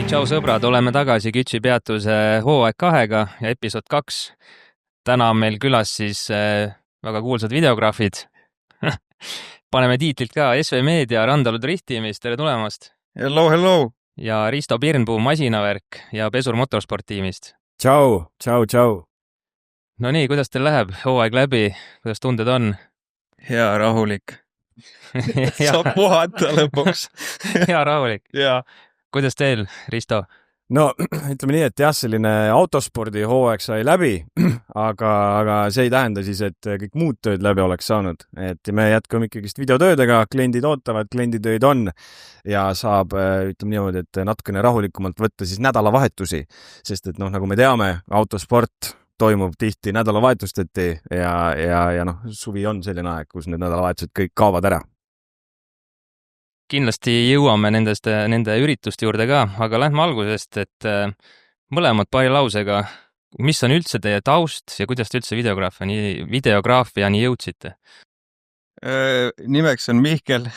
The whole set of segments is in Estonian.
Tšau sõbrad, oleme tagasi Kütsi peatuse hooaeg 2-ga ja episood 2. Täna on meil külas siis väga kuulsad videograafid. Paneme tiitlilt ka SV Meedia Randalu Driftiimist, tere tulemast! Hello, hello! Ja Risto Pirnpuu Masinaverk ja Pesur Motorsport tiimist. Tšau, tšau, tšau! No nii, kuidas teil läheb? Hooaeg läbi, kuidas tunded on? Hea rahulik. Saab puhata lõpuks. Hea rahulik. Ja. Kuidas teil, Risto? No, ütleme nii, et jah, selline autospordi hooaeg sai läbi, aga see ei tähenda siis, et kõik muud tööd läbi oleks saanud. Et me jätkame ikkagist videotöödega, kliendid ootavad, klienditöid on ja saab, ütleme niimoodi, et natukene rahulikumalt võtta siis nädalavahetusi, sest et nagu me teame, autosport toimub tihti nädalavahetusteti ja suvi on selline aeg, kus need nädalavahetused kõik kaovad ära. Kindlasti jõuame nende ürituste juurde ka, aga lähme algusest, et mõlemad 2 lausega, mis on üldse teie taust ja kuidas te üldse videograafiani jõudsite? Nimeks on Mihkel.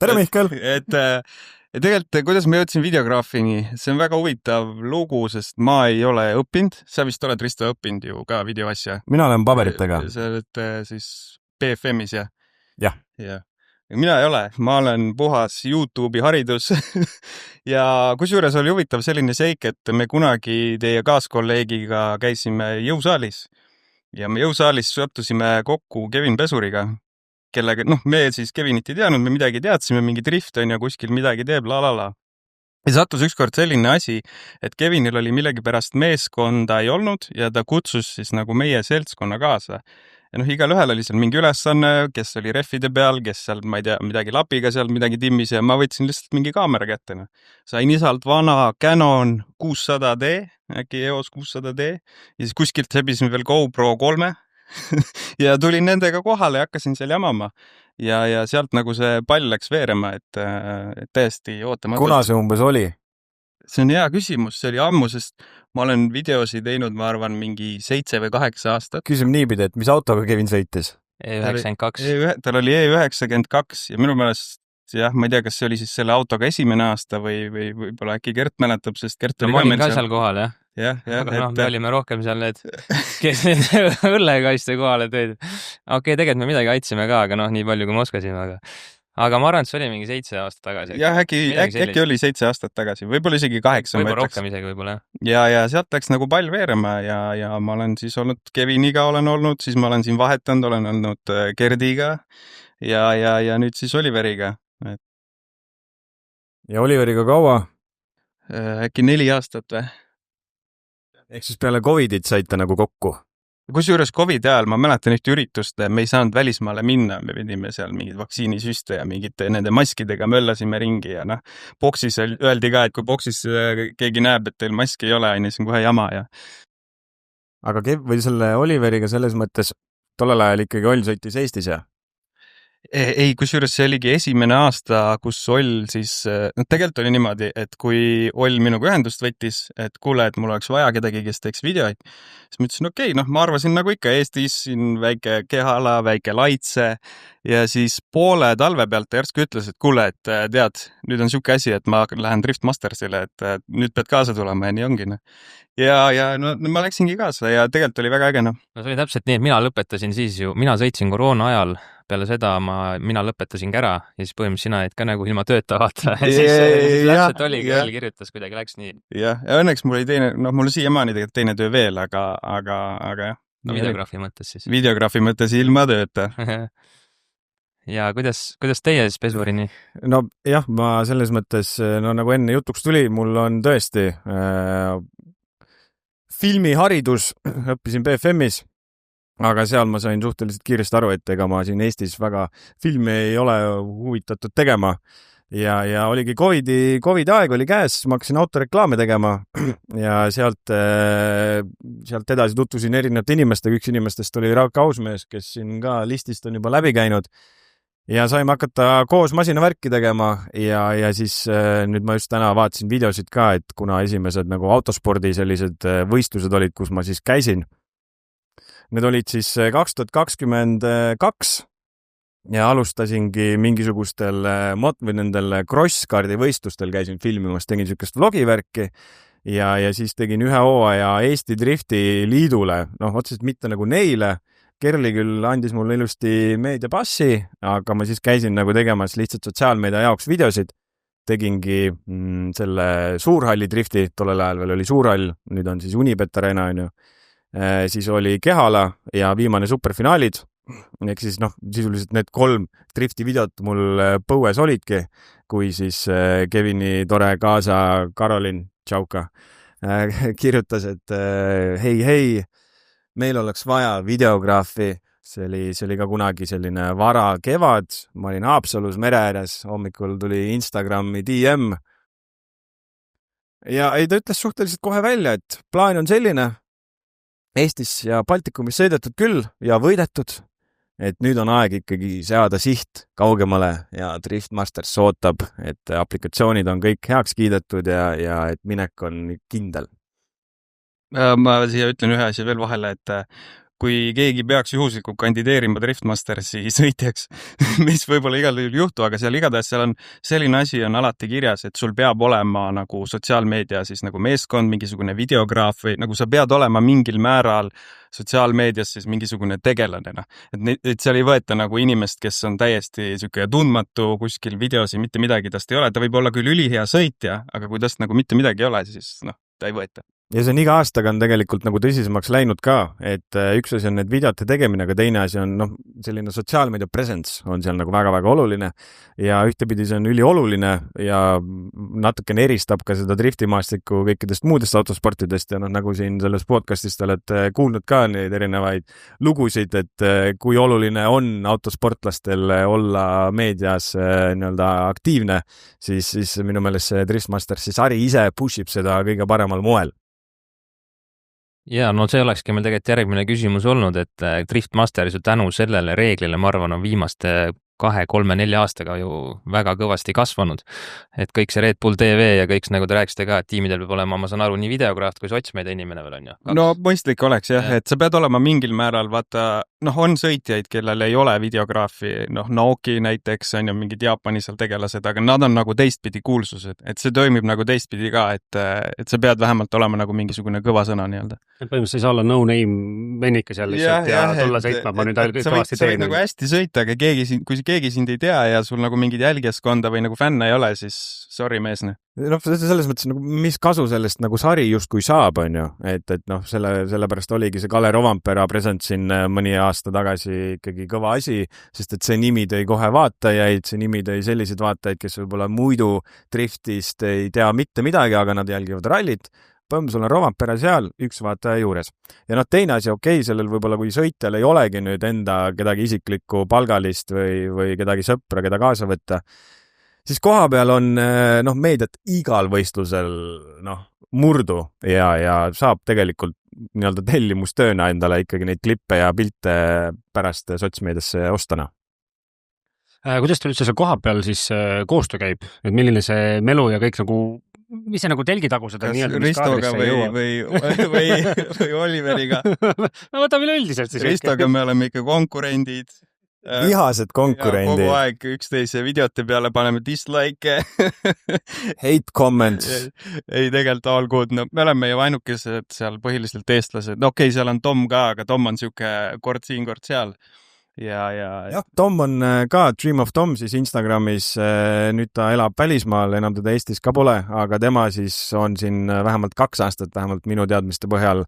Tere, Mihkel! Et tegelikult, kuidas ma jõudsin videograafini, see on väga huvitav lugu, sest ma ei ole õppinud. Sa vist oled, Risto, õppinud ju ka videoasja. Mina olen paberitega. Sa oled siis BFM-is, jah? Jah. Jah. Mina ei ole, ma olen puhas YouTube'i haridus ja kusjuures oli huvitav selline seik, et me kunagi teie kaaskolleegiga käisime jõusaalis ja me jõusaalis sattusime kokku Kevin Pesuriga, kellega, me siis Kevinit ei teadnud, me midagi teadsime, mingi drift on ja kuskil midagi teeb, la. Ja sattus ükskord selline asi, et Kevinil oli millegipärast meeskonda ei olnud ja ta kutsus siis nagu meie seltskonna kaasa. Ja igal ühel oli seal mingi ülesanne, kes oli reffide peal, kes seal, ma ei tea, midagi lapiga seal midagi timmis ja ma võtsin lihtsalt mingi kaamera kätte. Sain isalt vana Canon 600D, äkki EOS 600D ja siis kuskilt sebisime veel GoPro 3 ja tulin nendega kohale ja hakkasin seal jamama. Ja sealt nagu see pall läks veerema, et täiesti ootamatult. Kuna see umbes oli? See on hea küsimus, see oli ammu, sest ma olen videosi teinud, ma arvan, mingi 7 või 8 aastat. Küsime niipidi, et mis autoga Kevin sõitis? E92. Tal oli E92 ja minu meelest, jah, ma ei tea, kas see oli siis selle autoga esimene aasta või võib-olla äkki Gert mäletab, sest Gert oli ma olin ka seal kohal, jah. Jah, me olime rohkem seal kes õllekaiste kohale tõid. Okei, tegelikult me midagi aitsime ka, aga nii palju, kui me oskasime, aga ma arvan, et see oli mingi 7 aastat tagasi. Jah, äkki oli 7 aastat tagasi, võib-olla isegi 8. Võib-olla rohkem isegi, võib-olla. Ja sealt läks nagu pall veerema ja ma olen siis olnud Keviniga olen olnud, siis ma olen siin vahetanud, olen olnud Gerdiga ja nüüd siis Oliveriga. Ja Oliveriga kaua? Äkki 4 aastat või? Ehk siis peale Covidit saite nagu kokku? Kusjuures COVID ajal ma mäletan ühte üritust, me ei saanud välismaale minna, me pidime seal mingid vaktsiinisüste ja mingite nende maskidega möllasime ringi ja boksis öeldi ka, et kui boksis keegi näeb, et teil maski ei ole, siis on kohe jama. Ja. Aga või selle Oliveriga selles mõttes tollel ajal ikkagi Oll sõitis Eestis, jah? Ei, kusjuures see oligi esimene aasta, kus Oll siis, tegelikult oli niimoodi, et kui Oll minuga ühendust võttis, et kuule, et mul oleks vaja kedagi, kes teeks videoid, siis ma ütlesin, okei, ma arvasin nagu ikka Eestis, siin väike kehala, väike laitse ja siis poole talve pealt järsku ütles, et kuule, et tead, nüüd on siuke asi, et ma lähen Drift Mastersile, et nüüd pead kaasa tulema ja nii ongi. Ja ma läksingi kaasa ja tegelikult oli väga äge. No see oli täpselt nii, et mina lõpetasin siis ju, mina sõitsin koroona ajal, peale seda mina lõpetasin ära ja siis põhimõtteliselt sina jäid ka nagu ilma töötavat. siis täpselt oli, küll kirjutas, kuidagi läks nii. Ja õnneks mul oli teine, mul siia-maani tegelikult teine töö veel, aga jah. No videograafi mõttes siis. Videograafi mõttes ilma tööta. Ja kuidas teie siis Pesurini? No jah, ma selles mõttes, nagu enne jutuks tuli, mul on tõesti filmiharidus, õppisin BFM-is, aga seal ma sain suhteliselt kiiresti aru, et ega ma siin Eestis väga filmi ei ole huvitatud tegema ja oligi COVID aeg oli käes, ma hakkasin autoreklaame tegema ja sealt edasi tutvusin erinevate inimestega, üks inimestest oli Rauk Ausmees, kes siin ka listist on juba läbi käinud ja saime hakata koos masinavärki tegema ja siis nüüd ma just täna vaatasin videosid ka, et kuna esimesed nagu autospordi sellised võistlused olid, kus ma siis käisin. Need olid siis 2022 ja alustasingi mingisugustel või nendel cross-kardi võistlustel käisin filmimas, tegin niisugust vlogivärki ja siis tegin ühe hooaja Eesti Drifti liidule, otseselt mitte nagu neile. Kerli küll andis mulle ilusti meediapassi, aga ma siis käisin nagu tegemas lihtsalt sotsiaalmeedia jaoks videosid. Tegingi selle Suurhalli drifti, tollel ajal veel oli Suurhall, nüüd on siis Unibet Arena, on ju. Siis oli Kehala ja viimane superfinaalid. Ehk siis sisuliselt need 3 drifti videot mul põues olidki, kui siis Kevini tore kaasa Karolin Tšauka kirjutas, et hei, meil oleks vaja videograafi, see oli ka kunagi selline vara kevad, ma olin Haapsalus mere ääres, hommikul tuli Instagrami DM ja ta ütles suhteliselt kohe välja, et plaan on selline, Eestis ja Baltikumis sõidetud küll ja võidetud, et nüüd on aeg ikkagi seada siht kaugemale ja Driftmasters ootab, et aplikatsioonid on kõik heaks kiidetud ja et minek on kindel. Ma siia ütlen ühe asja veel vahele, et kui keegi peaks juhuslikult kandideerima Driftmastersi sõitjaks, mis võib-olla igal juhul juhtu, aga seal igatahes seal on selline asi on alati kirjas, et sul peab olema nagu sotsiaalmeedia siis nagu meeskond, mingisugune videograaf või nagu sa pead olema mingil määral sotsiaalmeedias siis mingisugune tegelane. Et seal ei võeta nagu inimest, kes on täiesti siuke tundmatu kuskil videos ja mitte midagi tast ei ole. Ta võib olla küll ülihea sõitja, aga kui tast nagu mitte midagi ei ole, siis ta ei võeta. Ja see on iga aastaga on tegelikult nagu tõsisemaks läinud ka, et üks asi on need videote tegemine, aga teine asi on selline sotsiaalmeedia presence on seal nagu väga-väga oluline ja ühtepidi see on ülioluline ja natukene eristab ka seda driftimaastikku kõikidest muudest autosportidest ja nagu siin selles podcastis te olete kuulnud ka neid erinevaid lugusid, et kui oluline on autosportlastel olla meedias nii-öelda aktiivne, siis minu meelest see Driftmastersi sari ise pushib seda kõige paremal moel. Ja see olekski meil tegelikult järgmine küsimus olnud, et Driftmasters ju tänu sellele reeglile, ma arvan, on viimaste 2, 3, 4 aastaga ju väga kõvasti kasvanud. Et kõik see Red Bull TV ja kõik nagu te rääkisite ka, et tiimidel peab olema, ma saan aru, nii videograaf kui sotsmeedia inimene veel on ju. No mõistlik oleks jah, et sa pead olema mingil määral, vaata, on sõitjaid, kellel ei ole videograafi, Naoki näiteks on ju mingid Jaapani seal tegelased, aga nad on nagu teistpidi kuulsused, et see toimib nagu teistpidi ka, et sa pead vähemalt olema nagu mingisugune kõva sõna nii-öelda. Põhimõtteliselt ei saa olla no-name vennikas jälle ja tulla sõitma, ma nüüd kõvasti teen. Sa võid nagu hästi sõita, aga kui keegi sind ei tea ja sul nagu mingid jälgjaskonda või nagu fänne ei ole, siis sorry meesne. Selles mõttes, mis kasu sellest nagu sari justkui saab, on ju, et sellepärast oligi see Kalle Rovampera present siin mõni aasta tagasi ikkagi kõva asi, sest et see nimi tõi kohe vaatajaid, see nimi tõi selliseid vaatajaid, kes võib-olla muidu driftist ei tea mitte midagi, aga nad jälgivad rallit. Sul on Rovampere seal, üks vaataja juures. Ja teine asi, sellel võib-olla kui sõitjal ei olegi nüüd enda kedagi isiklikku palgalist või kedagi sõpra, keda kaasa võtta, siis koha peal on meediat igal võistlusel murdu ja saab tegelikult nii-öelda tellimustööna endale ikkagi neid klippe ja pilte pärast sotsmeediasse ostana. Kuidas teil üldse see koha peal siis koostöö käib? Et milline see melu ja kõik mis see telgitagused on nii-öelda? Ristoga või Oliveriga? No võtame üleüldiselt siis. Ristoga me oleme ikka konkurendid. Vihased konkurendid. Kogu aeg üksteise videote peale paneme dislike. Hate comments. Ei, tegelikult all good. Me oleme ju ainukesed seal põhiliselt eestlased. Seal on Tom ka, aga Tom on siuke kord siin, kord seal. Ja Tom on ka Dream of Tom siis Instagramis, nüüd ta elab välismaal, enam teda Eestis ka pole, aga tema siis on siin vähemalt 2 aastat, vähemalt minu teadmiste põhjal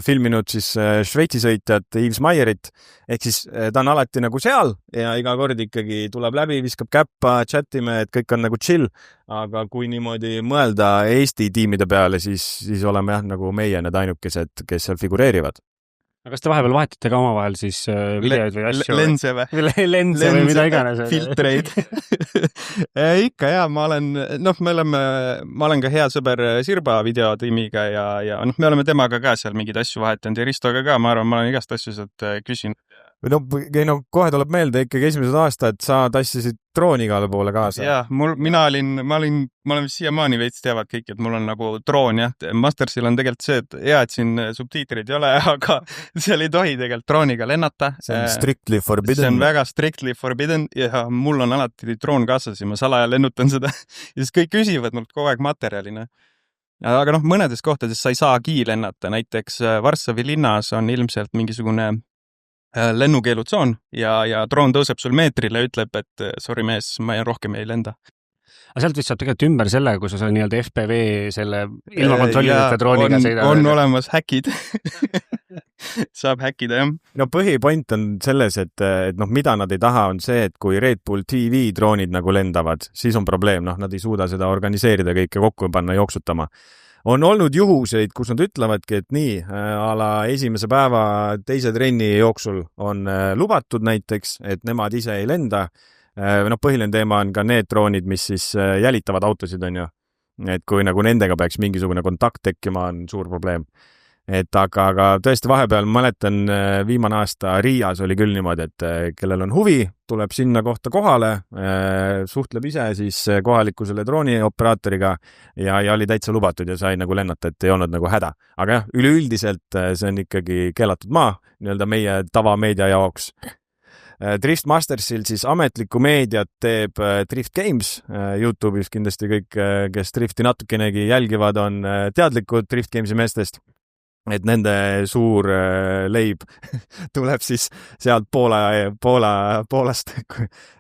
filminud siis Šveitsi sõitjat Yves Meyerit, ehk siis ta on alati nagu seal ja iga kord ikkagi tuleb läbi, viskab käppa, chatime, et kõik on nagu chill, aga kui niimoodi mõelda Eesti tiimide peale, siis oleme nagu meie need ainukesed, kes seal figureerivad. Aga kas te vahepeal vahetate ka omavahel siis videoid või asju? Lense või? Lense või mida iganes. Filtreid. Ikka jah, ma olen ka hea sõber Sirba videotiimiga ja me oleme temaga ka seal mingeid asju vahetanud ja Ristoga ka, ma arvan, ma olen igast asju sealt küsinud. kohe tuleb meelde ikkagi esimesed aastad, sa tassisid drooni igale poole kaasa. Jaa, ma olen siiamaani veits teavad kõik, et mul on nagu droon, jah. Mastersil on tegelikult see, et hea, et siin subtiitrid ei ole, aga seal ei tohi tegelikult drooniga lennata. See on strictly forbidden. See on väga strictly forbidden ja mul on alati droon kaasas ja ma salaja lennutan seda. Ja siis kõik küsivad mult kogu aeg materjalina. Aga mõnedes kohtades sa ei saagi lennata. Näiteks Varssavi linnas on ilmselt mingisugune lennukeelutsoon ja droon tõuseb sul meetrile ja ütleb, et sorry mees, ma rohkem ei lenda. Aga sealt vist saab tegelikult ümber selle, kui sa selle nii-öelda FPV selle ilma kontrollideta drooniga sõidad. On olemas häkid. Saab häkida, jah. No põhipoint on selles, et mida nad ei taha, on see, et kui Red Bull TV droonid nagu lendavad, siis on probleem, nad ei suuda seda organiseerida kõike kokku panna jooksutama. On olnud juhuseid, kus nad ütlevadki, et nii, ala esimese päeva teise trenni jooksul on lubatud näiteks, et nemad ise ei lenda. Põhiline teema on ka need droonid, mis siis jälitavad autosid, on ju. Et kui nagu nendega peaks mingisugune kontakt tekkima, on suur probleem. Aga tõesti vahepeal mäletan viimane aasta Riias oli küll niimoodi, et kellel on huvi, tuleb sinna kohta kohale, suhtleb ise siis kohaliku selle droonioperaatoriga ja oli täitsa lubatud ja sai nagu lennata, et ei olnud nagu häda. Aga jah, üleüldiselt see on ikkagi keelatud maa, nii-öelda meie tavameedia jaoks. Drift Mastersil siis ametlikku meediat teeb Drift Games. YouTube'is kindlasti kõik, kes Drifti natukenegi jälgivad, on teadlikud Drift Gamesi meestest. Et nende suur leib tuleb siis sealt Poolast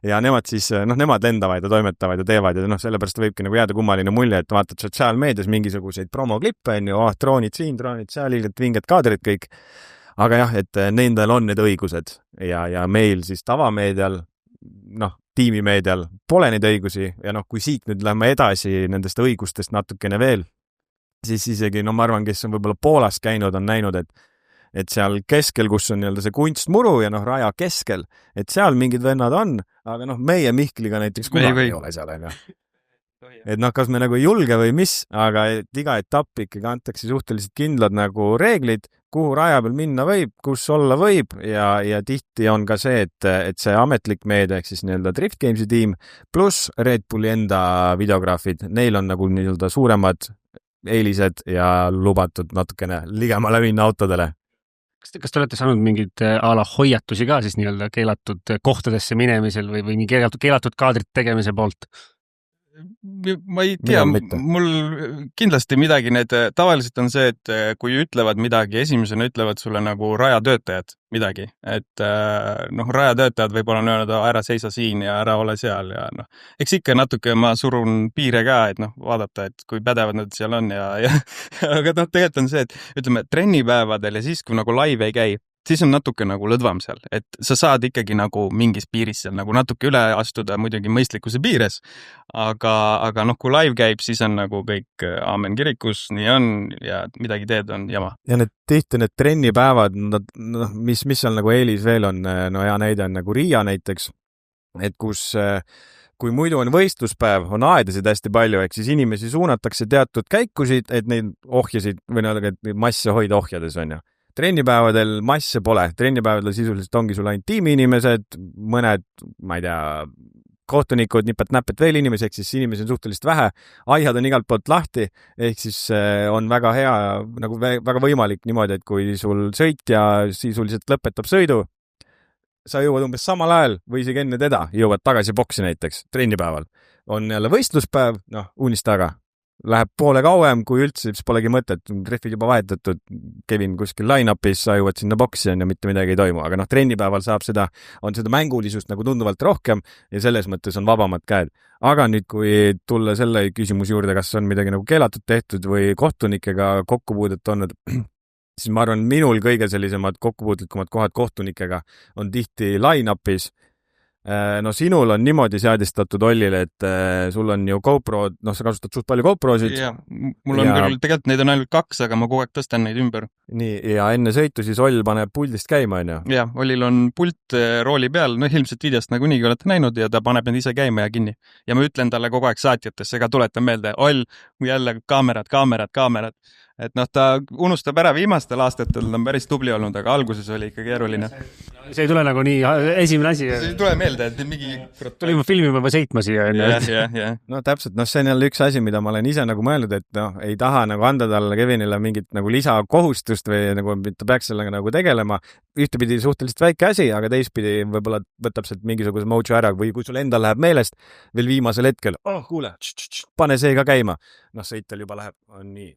ja nemad siis, nemad lendavad ja toimetavad ja teevad ja sellepärast võibki nagu jääda kummaline mulje, et vaatad sotsiaalmeedias mingisuguseid promoklippe, on ju, droonid siin, droonid seal, vinged kaadrid kõik. Aga jah, et nendel on need õigused ja meil siis tavameedial, tiimimeedial pole neid õigusi ja kui siit nüüd lähme edasi nendest õigustest natukene veel, siis isegi, ma arvan, kes on võib-olla Poolas käinud, on näinud, et seal keskel, kus on nii-öelda see kunstmuru ja raja keskel, et seal mingid vennad on, aga meie Mihkliga näiteks kunagi ei ole seal, on ju. Et kas me nagu ei julge või mis, aga iga etapp ikkagi antakse suhteliselt kindlad nagu reeglid, kuhu raja peal minna võib, kus olla võib ja tihti on ka see, et see ametlik meedia ehk siis nii-öelda Drift Gamesi tiim pluss Red Bulli enda videograafid, neil on nagu nii-öelda suuremad eelised ja lubatud natukene ligemale minna autodele. Kas te olete saanud mingid ala hoiatusi ka siis nii-öelda keelatud kohtadesse minemisel või keelatud kaadrit tegemise poolt? Ma ei tea, mul kindlasti midagi tavaliselt on see, et kui ütlevad midagi, esimesena ütlevad sulle nagu rajatöötajad midagi, et rajatöötajad võib-olla on öelnud, ära seisa siin ja ära ole seal ja eks ikka natuke ma surun piire ka, et vaadata, et kui pädevad nad seal on ja aga tegelikult on see, et ütleme trennipäevadel ja siis, kui nagu live ei käi, siis on natuke nagu lõdvam seal, et sa saad ikkagi nagu mingis piiris seal nagu natuke üle astuda muidugi mõistlikkuse piires, aga kui live käib, siis on nagu kõik aamen kirikus, nii on ja midagi teed on jama. Ja tihti need trennipäevad, mis seal nagu eelis veel on, hea näide on nagu Riia näiteks, et kui muidu on võistluspäev, on aedasid hästi palju, ehk siis inimesi suunatakse teatud käikusid, et neid ohjasid või masse hoida ohjades on ju. Trennipäevadel masse pole. Trennipäevadel sisuliselt ongi sul ainult tiimiinimesed, mõned, ma ei tea, kohtunikud, nipet-näpet veel inimesi, ehk siis inimesi on suhteliselt vähe. Aihad on igalt poolt lahti, ehk siis on väga hea, nagu väga võimalik niimoodi, et kui sul sõitja sisuliselt lõpetab sõidu, sa jõuad umbes samal ajal või isegi enne teda, jõuad tagasi boksi näiteks trennipäeval. On jälle võistluspäev, unistaga. Läheb poole kauem, kui üldse, siis polegi mõtet. Treffid juba vahetatud, Kevin kuskil line-upis, sa jõuad sinna boksi ja mitte midagi ei toimu. Aga trennipäeval saab on seda mängulisust nagu tunduvalt rohkem ja selles mõttes on vabamad käed. Aga nüüd, kui tulla selle küsimuse juurde, kas on midagi nagu keelatud tehtud või kohtunikega kokkupuudet olnud, siis ma arvan, minul kõige sellisemad kokkupuutlikumad kohad kohtunikega on tihti line-upis. Sinul on niimoodi seadistatud Ollile, et sul on ju GoPro, sa kasutad suht palju GoProsid. Ja, mul on küll, tegelikult neid on ainult 2, aga ma kogu aeg tõstan neid ümber. Nii, ja enne sõitu siis Oll paneb puldist käima, on ju? Ja, Ollil on pult rooli peal, ilmselt videost nagunigi olete näinud ja ta paneb need ise käima ja kinni. Ja ma ütlen talle kogu aeg saatjatesse, ega tuletan meelde, Oll, jälle kaamerad. et noh, ta unustab ära viimastel aastatel, ta on päris tubli olnud, aga alguses oli ikka keeruline. See ei tule nagu nii esimene asi. See ei tule meelde, et mingi... Tuli ma filmi või sõitma siia. No täpselt, see on jälle üks asi, mida ma olen ise nagu mõelnud, et ei taha nagu anda talle Kevinile mingit nagu lisakohustust või nagu ta peaks sellega nagu tegelema. Ühtepidi suhteliselt väike asi, aga teistpidi võib-olla võtab sealt mingisuguse mojo ära või kui sul endal läheb meelest veel viimasel hetkel, kuule, pane see ka käima. Sõitel juba läheb, on nii,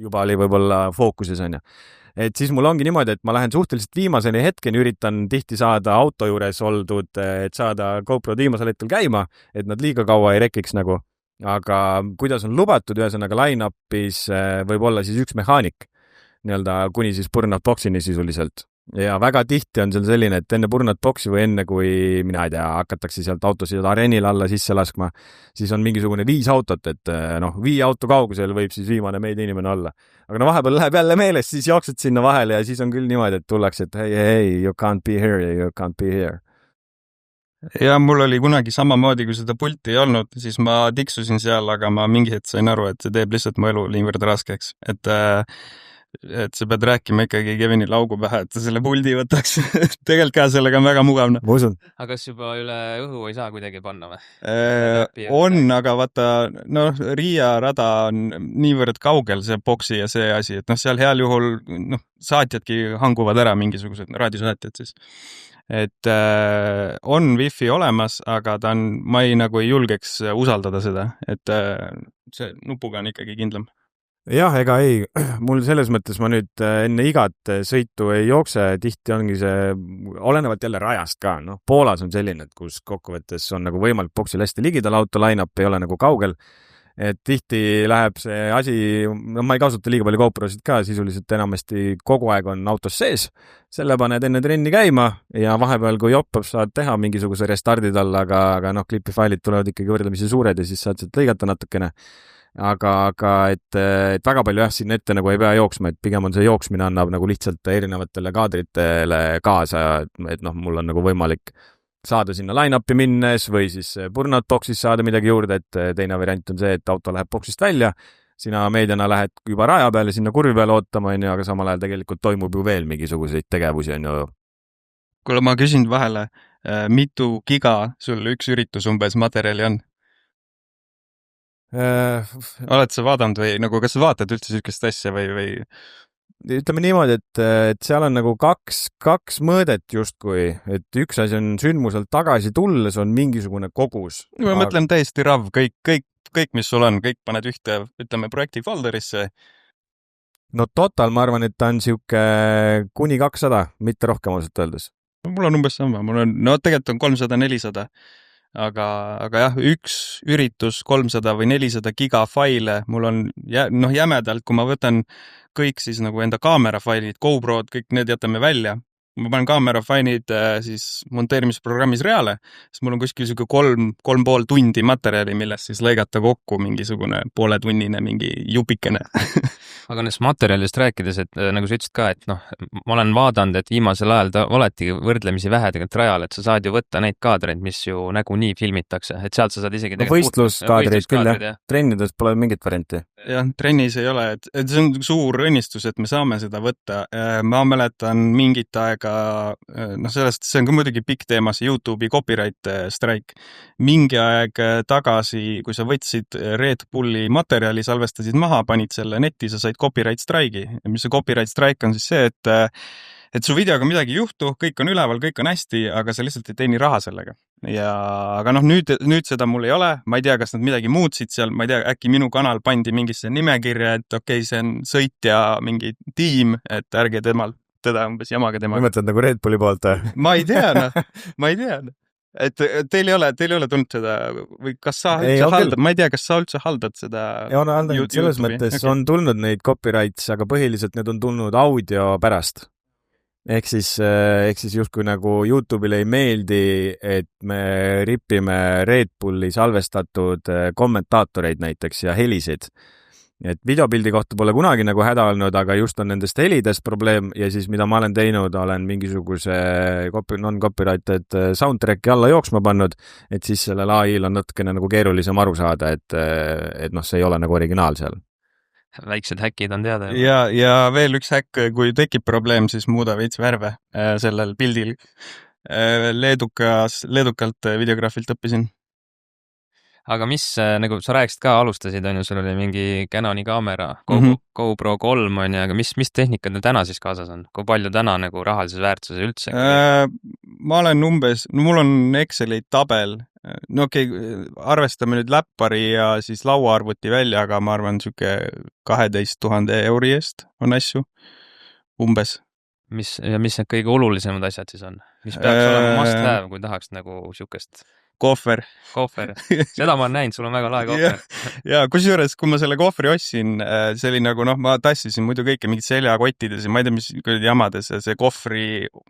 juba oli võib-olla fookuses on ju. Et siis mul ongi niimoodi, et ma lähen suhteliselt viimaseni hetkeni, üritan tihti saada auto juures oldud, et saada GoPro viimasel hetkel käima, et nad liiga kaua ei rekiks nagu. Aga kuidas on lubatud, ühesõnaga line-upis võib olla siis üks mehaanik, nii-öelda kuni siis burnout boxini sisuliselt. Ja väga tihti on seal selline, et enne burnout boxi või enne, kui mina ei tea, hakatakse sealt autosid areenil alla sisse laskma, siis on mingisugune 5 autot, et 5 auto kaugusel võib siis viimane meid inimene olla. Aga vahepeal läheb jälle meelest, siis jooksed sinna vahele ja siis on küll niimoodi, et tullakse, et hey, you can't be here, you can't be here. Ja mul oli kunagi samamoodi, kui seda pulti ei olnud, siis ma tiksusin seal, aga ma mingi hetk sain aru, et see teeb lihtsalt mu elu niivõrd raskeks, et sa pead rääkima ikkagi Kevini laugu pähe, et ta selle puldi võtaks. Tegelikult ka sellega on väga mugavne. Ma usun. Aga kas juba üle õhu ei saa kuidagi panna või? On, aga vaata, Riia rada on niivõrd kaugel see boksi ja see asi, et seal heal juhul saatjadki hanguvad ära mingisugused raadiosaatjad siis. Et on wifi olemas, aga ma ei julgeks usaldada seda, et see nupuga on ikkagi kindlam. Jah, ega ei, mul selles mõttes ma nüüd enne igat sõitu ei jookse, tihti ongi see, olenevalt jälle rajast ka, Poolas on selline, et kus kokkuvõttes on nagu võimalik boksile hästi ligidal, auto line-up ei ole nagu kaugel, et tihti läheb see asi, ma ei kasuta liiga palju GoProsid ka, sisuliselt enamasti kogu aeg on autos sees, selle paned enne trenni käima ja vahepeal, kui joppab, saad teha mingisuguse restardi talle, aga klipifailid tulevad ikkagi võrdlemisi suured ja siis saad sealt lõigata natukene. Aga et väga palju sinna ette nagu ei pea jooksma, et pigem on see jooksmine annab nagu lihtsalt erinevatele kaadritele kaasa, et mul on nagu võimalik saada sinna line-upi minnes või siis burnout boxis saada midagi juurde, et teine variant on see, et auto läheb boxist välja, sina meediana lähed juba raja peale sinna kurvi peale ootama, aga samal ajal tegelikult toimub ju veel mingisuguseid tegevusi, on ju. Kuule, ma küsin vahele, mitu giga sul üks üritus umbes materjali on? Oled sa vaadanud või kas sa vaatad üldse sükest asja või? Ütleme niimoodi, et seal on nagu kaks mõõdet justkui, et üks asi on sündmuselt tagasi tulles on mingisugune kogus. Ma mõtlen täiesti rav, kõik mis sul on, kõik paned ühte, ütleme, projekti folderisse. Total, ma arvan, et ta on siuke kuni 200, mitte rohkem ausalt öeldes. Mul on umbes sama, tegelikult on 300-400. Aga jah, üks üritus 300 või 400 giga faile, mul on jämedalt, kui ma võtan kõik siis nagu enda kaamerafailid, GoPro'd, kõik need jätame välja. Ma panen kaamerafailid siis monteerimisprogrammis reale, siis mul on kuskil siuke 3,5 tundi materjali, millest siis lõigata kokku mingisugune pooletunnine mingi jupikene. Aga nendest materjalist rääkides, et nagu sa ütlesid ka, et ma olen vaadanud, et viimasel ajal ta oletigi võrdlemisi vähe tegelikult rajal, et sa saad ju võtta neid kaadreid, mis ju nagu nii filmitakse, et sealt sa saad isegi võistluskaadreid küll, jah. Trennides pole mingit varianti. Jah, trennis ei ole, et see on suur õnnistus, et me saame seda võtta. Ma mäletan mingit aega, sellest, see on ka muidugi pikk teema, see YouTube'i copyright strike. Mingi aeg tagasi, kui sa võtsid Red Bulli materjali, salvestasid maha, panid selle netti, sa said copyright strike'i. Ja mis see copyright strike on siis see, et su videoga midagi ei juhtu, kõik on üleval, kõik on hästi, aga sa lihtsalt ei teeni raha sellega. Aga nüüd seda mul ei ole, ma ei tea, kas nad midagi muutsid seal, ma ei tea, äkki minu kanal pandi mingisse nimekirja, et okei, see on sõitja mingi tiim, et ärge teda umbes jamaga temaga. Nimetad nagu Red Bulli poolt? Ma ei tea. Et teil ei ole tulnud seda või kas sa üldse haldad, ma ei tea, kas sa üldse haldad seda? Ja on haldanud, selles mõttes on tulnud neid copyrights, aga põhiliselt need on tulnud audio pärast. Ehk siis justkui nagu YouTube'ile ei meeldi, et me ripime Red Bulli salvestatud kommentaatoreid näiteks ja helisid. Et videopildi kohta pole kunagi nagu häda olnud, aga just on nendest helidest probleem ja siis mida ma olen teinud, olen mingisuguse non-copyrighted soundtracki alla jooksma pannud, et siis sellel AI-l on natukene nagu keerulisem aru saada, et see ei ole nagu originaal seal. väiksed häkid on teada. Ja veel üks häkk, kui tekib probleem, siis muuda veits värve sellel pildil. Leedukalt videograafilt õppisin. Aga mis, nagu sa rääkisid ka, alustasid, on ju, sul oli mingi Canoni kaamera, GoPro 3 on ju, aga mis tehnikad neil täna siis kaasas on? Kui palju täna nagu rahalises väärtuses üldse? Ma olen mul on Exceli tabel, no okei, arvestame nüüd läppari ja siis lauaarvuti välja, aga ma arvan, siuke 12 000 euri eest on asju, umbes. Mis need kõige olulisemad asjad siis on? Mis peaks olema must have, kui tahaks nagu siukest kohver. Seda ma olen näinud, sul on väga lae kohver. Ja kusjuures, kui ma selle kohvri ostsin, see oli nagu, ma tassisin muidu kõike mingid seljakottides ja ma ei tea, mis jamades ja see kohvri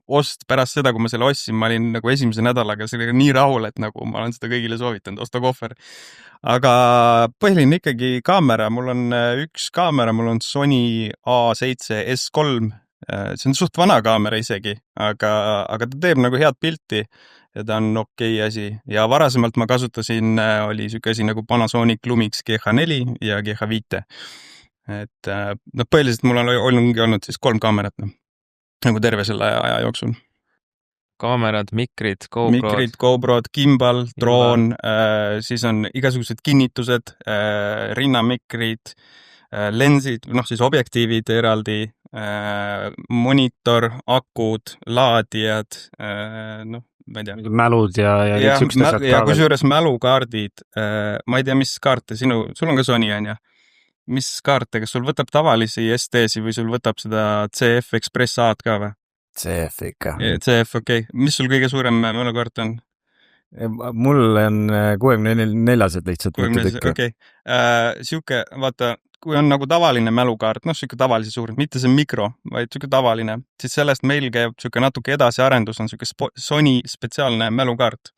ost pärast seda, kui ma selle ostsin, ma olin nagu esimese nädalaga sellega nii rahul, et nagu ma olen seda kõigile soovitanud, osta kohver. Aga põhiline ikkagi kaamera, mul on üks kaamera, mul on Sony A7S3, see on suht vana kaamera isegi, aga ta teeb nagu head pilti ja ta on okei asi. Ja varasemalt ma kasutasin, oli siuke asi nagu Panasonic Lumix GH4 ja GH5. Et põhiliselt mul ongi olnud siis 3 kaamerat nagu terve selle aja jooksul. Kaamerad, mikrid, GoProd, gimbal, droon, siis on igasugused kinnitused, rinnamikrid, lensid, siis objektiivid eraldi, monitor, akud, laadijad, ma ei tea. Mälud ja kusjuures mälukaardid, ma ei tea, mis kaarte sul on ka Sony on ja? Mis kaarte, kas sul võtab tavalisi SD-si või sul võtab seda CF Express A-d ka või? CF ikka. CF, okei. Mis sul kõige suurem mälukaart on? Mul on 64-sed lihtsalt. Okei. Siuke, vaata, kui on nagu tavaline mälukaart, siuke tavalise suurim, mitte see mikro, vaid siuke tavaline, siis sellest meil käib siuke natuke edasi arendus, on siuke Sony spetsiaalne mälukaart.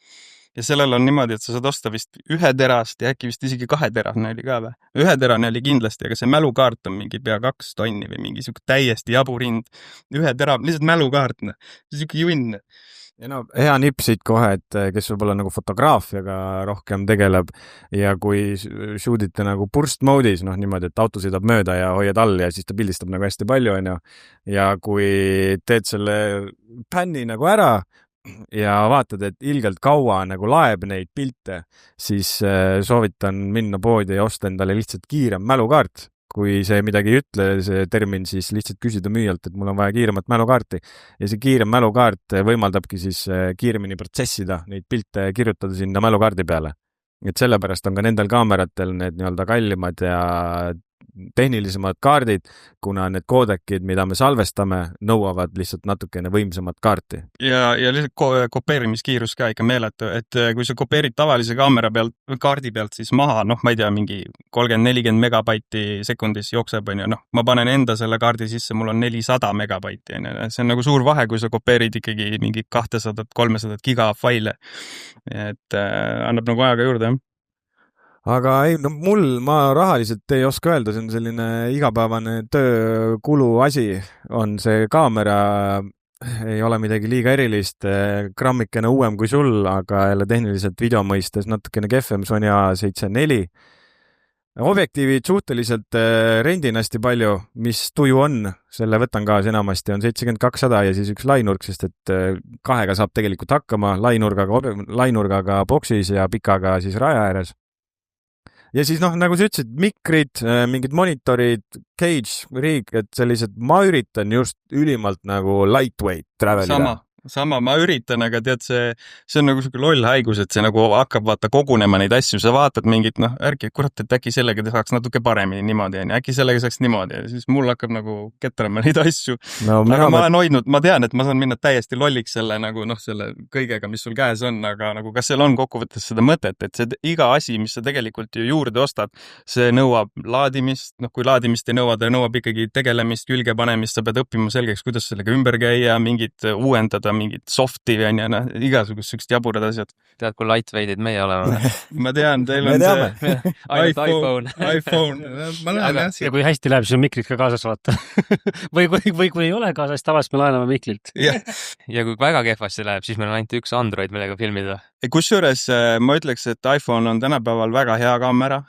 Ja sellel on niimoodi, et sa saad osta vist 1 terast ja äkki vist isegi 2 terane oli ka või? 1 terane oli kindlasti, aga see mälukaart on mingi pea 2 tonni või mingi siuke täiesti jaburind. 1 tera, lihtsalt mälukaart, siuke junn. Ja hea nipp siit kohe, et kes võib-olla nagu fotograafiaga rohkem tegeleb ja kui shootite nagu burst mode'is, niimoodi, et auto sõidab mööda ja hoiad all ja siis ta pildistab nagu hästi palju, on ju. Ja kui teed selle pänni nagu ära ja vaatad, et ilgelt kaua nagu laeb neid pilte, siis soovitan minna poodi ja osta endale lihtsalt kiirem mälukaart. Kui see midagi ei ütle, see termin, siis lihtsalt küsida müüjalt, et mul on vaja kiiremat mälukaarti. Ja see kiirem mälukaart võimaldabki siis kiiremini protsessida, neid pilte kirjutada sinna mälukaardi peale. Et sellepärast on ka nendel kaameratel need nii-öelda kallimad ja tehnilisemad kaardid, kuna need koodekid, mida me salvestame, nõuavad lihtsalt natukene võimsamat kaarti. Ja lihtsalt kopeerimiskiirus ka ikka meeletu, et kui sa kopeerid tavalise kaardi pealt siis maha, ma ei tea, mingi 30-40 megabaiti sekundis jookseb, on ju, ma panen enda selle kaardi sisse, mul on 400 megabaiti, on ju, see on nagu suur vahe, kui sa kopeerid ikkagi mingi 200-300 gigafaile, et annab nagu ajaga juurde, jah. Aga ei, ma rahaliselt ei oska öelda, see on selline igapäevane töökulu asi, on see kaamera, ei ole midagi liiga erilist, grammikene uuem kui sul, aga jälle tehniliselt video mõistes natukene kehvem Sony A7 IV. Objektiivid suhteliselt rendin hästi palju, mis tuju on, selle võtan kaasa enamasti, on 70-200 ja siis üks lainurk, sest et 2-ga saab tegelikult hakkama, lainurgaga boksis ja pikaga siis raja ääres. Ja siis nagu sa ütlesid, mikrid, mingid monitorid, cage, rig, et sellised, ma üritan just ülimalt nagu lightweight travelida. Sama, ma üritan, aga tead, see on nagu selline loll haigus, et see nagu hakkab kogunema neid asju, sa vaatad mingit, ärgi, kurat, et äkki sellega saaks natuke paremini niimoodi, äkki sellega saaks niimoodi, ja siis mul hakkab nagu ketrama neid asju. Aga ma olen hoidnud, ma tean, et ma saan minna täiesti lolliks selle nagu selle kõigega, mis sul käes on, aga nagu kas seal on kokkuvõttes seda mõtet, et see iga asi, mis sa tegelikult ju juurde ostad, see nõuab laadimist, kui laadimist ei nõua, ta nõuab ikkagi tegelemist, külge panemist, sa pead õppima selgeks, kuidas sellega ümber käia, mingit uuendada, mingit softi või igasugust sükst jaburad asjad. Tead, kui lightweight'id meie oleme? Ma tean, teil on see iPhone. Ja kui hästi läheb, siis on mikrid ka kaasas vaata. või kui ei ole kaasas, tavaliselt me laename miklilt. Ja kui väga kehvasti läheb, siis meil on ainult üks Android, millega filmida. kusjuures ma ütleks, et iPhone on tänapäeval väga hea kaamera.